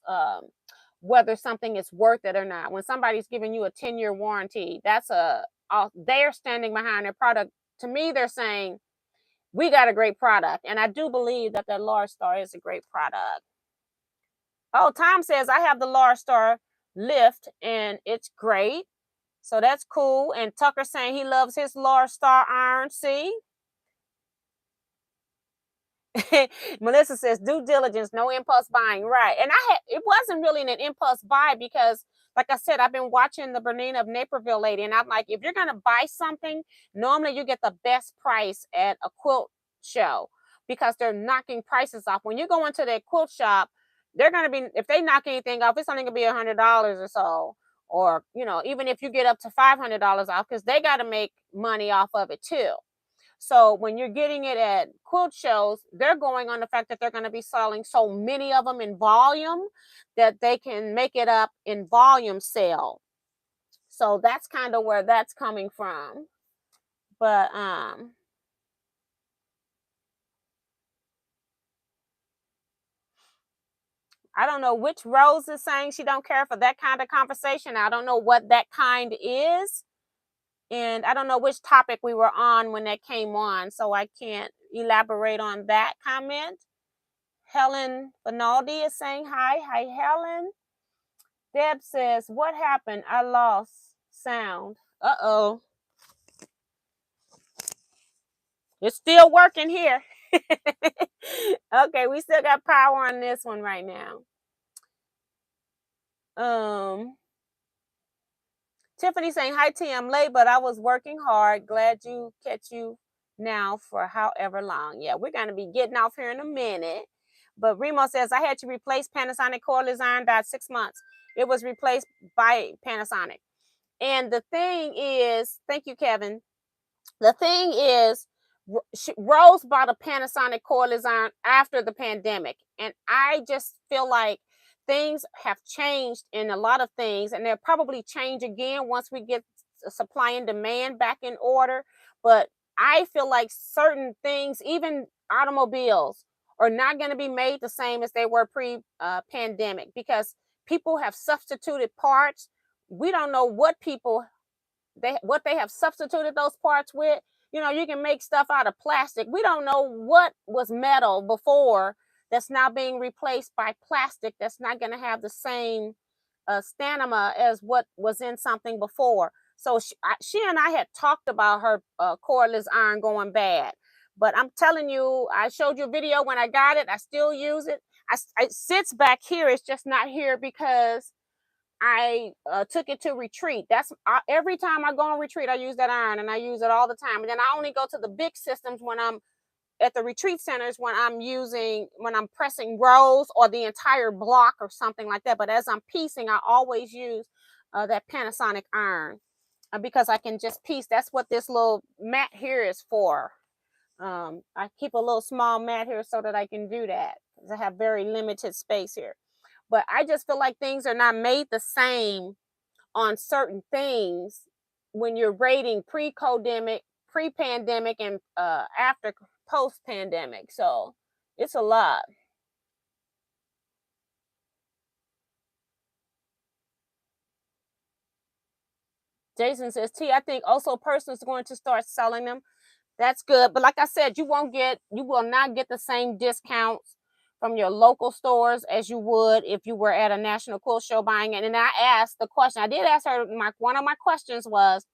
whether something is worth it or not. When somebody's giving you a 10-year warranty, they're standing behind their product. To me, they're saying, we got a great product. And I do believe that Laura Star is a great product. Oh, Tom says, I have the Laura Star lift and it's great. So that's cool. And Tucker saying he loves his Laura Star iron. See? Melissa says, due diligence, no impulse buying. Right. And it wasn't really an impulse buy, because like I said, I've been watching the Bernina of Naperville lady, and I'm like, if you're going to buy something, normally you get the best price at a quilt show, because they're knocking prices off. When you go into their quilt shop, they're going to be, if they knock anything off, it's only going to be $100 or so. Or, even if you get up to $500 off, because they got to make money off of it too. So when you're getting it at quilt shows, they're going on the fact that they're going to be selling so many of them in volume that they can make it up in volume sale. So that's kind of where that's coming from. But I don't know which Rose is saying she don't care for that kind of conversation. I don't know what that kind is. And I don't know which topic we were on when that came on, so I can't elaborate on that comment. Helen Finaldi is saying hi. Hi, Helen. Deb says, what happened? I lost sound. Uh-oh. It's still working here. Okay, we still got power on this one right now. Tiffany saying, hi T, I'm late, but I was working hard. Glad you catch you now for however long. Yeah, we're going to be getting off here in a minute. But Remo says, I had to replace Panasonic cordless iron, died 6 months. It was replaced by Panasonic. And the thing is, thank you, Kevin. The thing is, Rose bought a Panasonic cordless iron after the pandemic. And I just feel like things have changed in a lot of things, and they'll probably change again once we get supply and demand back in order. But I feel like certain things, even automobiles, are not going to be made the same as they were pre-pandemic, because people have substituted parts. We don't know what they have substituted those parts with. You can make stuff out of plastic. We don't know what was metal before that's now being replaced by plastic that's not going to have the same stamina as what was in something before. So she and I had talked about her cordless iron going bad. But I'm telling you, I showed you a video when I got it. I still use it. It sits back here. It's just not here because I took it to retreat. Every time I go on retreat, I use that iron, and I use it all the time. And then I only go to the big systems when I'm at the retreat centers, when I'm pressing rows or the entire block or something like that. But as I'm piecing, I always use that Panasonic iron because I can just piece. That's what this little mat here is for. I keep a little small mat here so that I can do that, because I have very limited space here. But I just feel like things are not made the same on certain things when you're rating pre-pandemic, and after post-pandemic. So it's a lot. Jason says, T, I think also persons going to start selling them. That's good. But like I said, you will not get the same discounts from your local stores as you would if you were at a national quilt show buying it. And I asked the question, I did ask her, one of my questions was,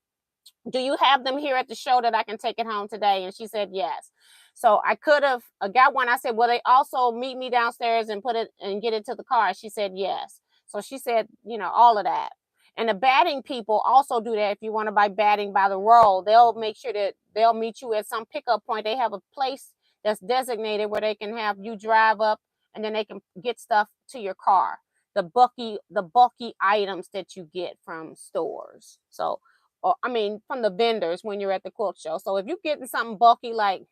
do you have them here at the show that I can take it home today? And she said yes. So I could have got one. I said, will they also meet me downstairs and put it and get it to the car? She said yes. So she said, all of that. And the batting people also do that. If you want to buy batting by the roll, they'll make sure that they'll meet you at some pickup point. They have a place that's designated where they can have you drive up, and then they can get stuff to your car. bulky items that you get from stores. So, or I mean, from the vendors when you're at the quilt show. So if you're getting something bulky like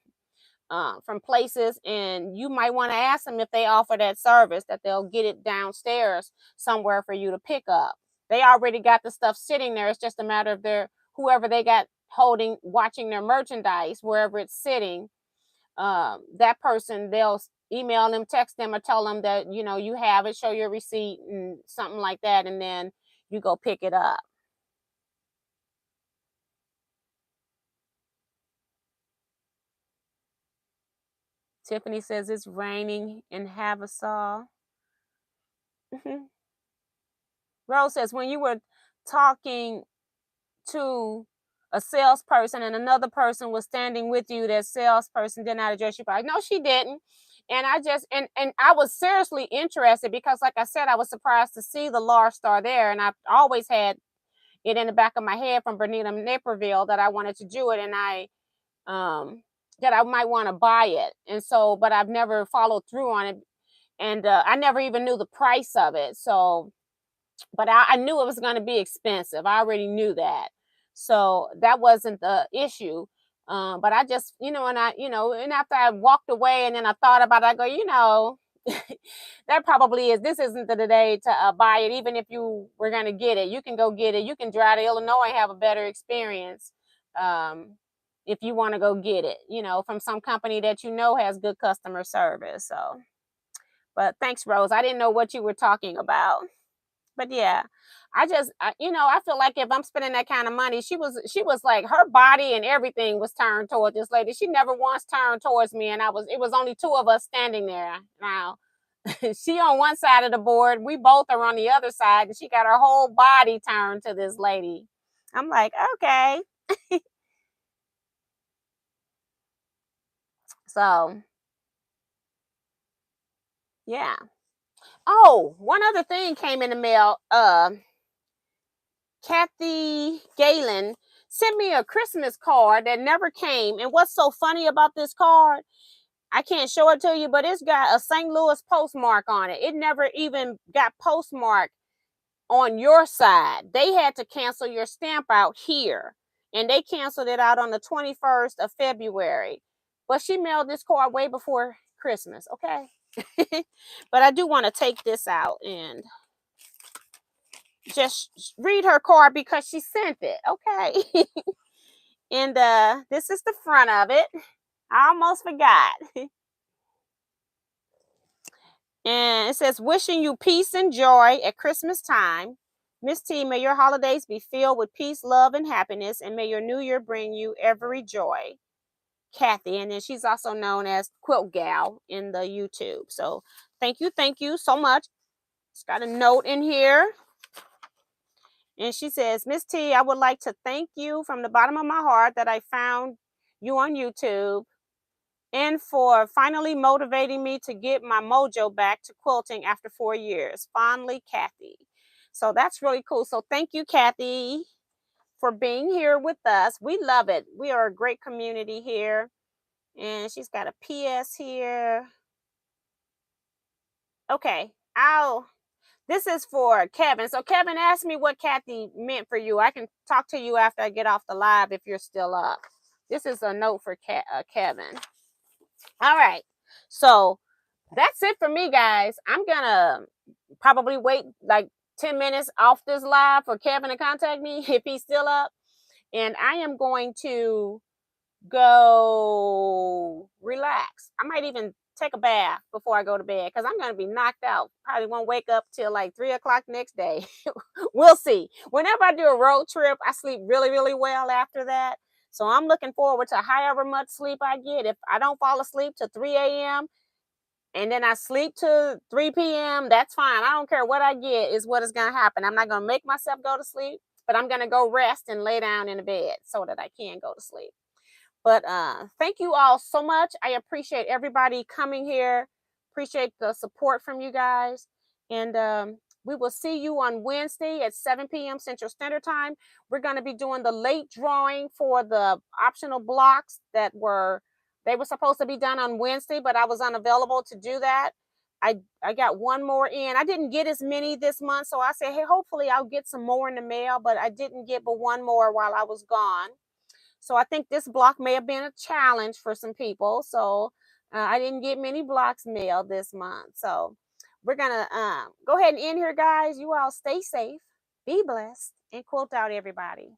from places, and you might want to ask them if they offer that service, that they'll get it downstairs somewhere for you to pick up. They already got the stuff sitting there. It's just a matter of whoever they got holding, watching their merchandise, wherever it's sitting. That person, they'll email them, text them, or tell them that, you have it, show your receipt and something like that, and then you go pick it up. Tiffany says it's raining in Havasaw. Rose says, when you were talking to a salesperson and another person was standing with you, that salesperson did not address you by, no, she didn't. And I just, and I was seriously interested because, like I said, I was surprised to see the large star there. And I've always had it in the back of my head from Bernita Naperville that I wanted to do it. And that I might want to buy it. And so, but I've never followed through on it. And I never even knew the price of it. So, but I knew it was going to be expensive. I already knew that. So that wasn't the issue. But I just, and after I walked away and then I thought about it, I go, that probably this isn't the day to buy it. Even if you were going to get it, you can go get it. You can drive to Illinois and have a better experience. If you want to go get it, from some company that has good customer service. So, but thanks, Rose. I didn't know what you were talking about. But yeah, I feel like if I'm spending that kind of money, she was like, her body and everything was turned toward this lady. She never once turned towards me, and it was only two of us standing there. Now, she on one side of the board, we both are on the other side, and she got her whole body turned to this lady. I'm like, okay. So, yeah. Oh, one other thing came in the mail. Kathy Galen sent me a Christmas card that never came. And what's so funny about this card, I can't show it to you, but it's got a St. Louis postmark on it. It never even got postmarked on your side. They had to cancel your stamp out here. And they canceled it out on the 21st of February. But she mailed this card way before Christmas, okay? But I do want to take this out and just read her card because she sent it, okay? And this is the front of it. I almost forgot. And it says, wishing you peace and joy at Christmas time. Miss T, may your holidays be filled with peace, love, and happiness, and may your new year bring you every joy. Kathy. And then she's also known as Quilt Gal in the YouTube. So thank you so much. It's got a note in here. And she says, Miss T, I would like to thank you from the bottom of my heart that I found you on YouTube, and for finally motivating me to get my mojo back to quilting after 4 years. Fondly, Kathy. So that's really cool. So thank you, Kathy, for being here with us. We love it. We are a great community here. And she's got a PS here. Okay, this is for Kevin. So Kevin asked me what Kathy meant for you. I can talk to you after I get off the live if you're still up. This is a note for Kevin. All right. So that's it for me, guys. I'm going to probably wait like 10 minutes off this live for Kevin to contact me if he's still up. And I am going to go relax. I might even take a bath before I go to bed because I'm going to be knocked out. Probably won't wake up till like 3 o'clock next day. We'll see. Whenever I do a road trip, I sleep really, really well after that. So I'm looking forward to however much sleep I get. If I don't fall asleep till 3 a.m. and then I sleep to 3 p.m., that's fine. I don't care what I get is what is going to happen. I'm not going to make myself go to sleep, but I'm going to go rest and lay down in the bed so that I can go to sleep. But thank you all so much. I appreciate everybody coming here. Appreciate the support from you guys. And we will see you on Wednesday at 7 p.m. Central Standard Time. We're going to be doing the late drawing for the optional blocks they were supposed to be done on Wednesday, but I was unavailable to do that. I got one more in. I didn't get as many this month, so I said, hey, hopefully I'll get some more in the mail, but I didn't get but one more while I was gone. So I think this block may have been a challenge for some people. So I didn't get many blocks mailed this month. So we're gonna go ahead and end here, guys. You all stay safe, be blessed, and quilt out, everybody.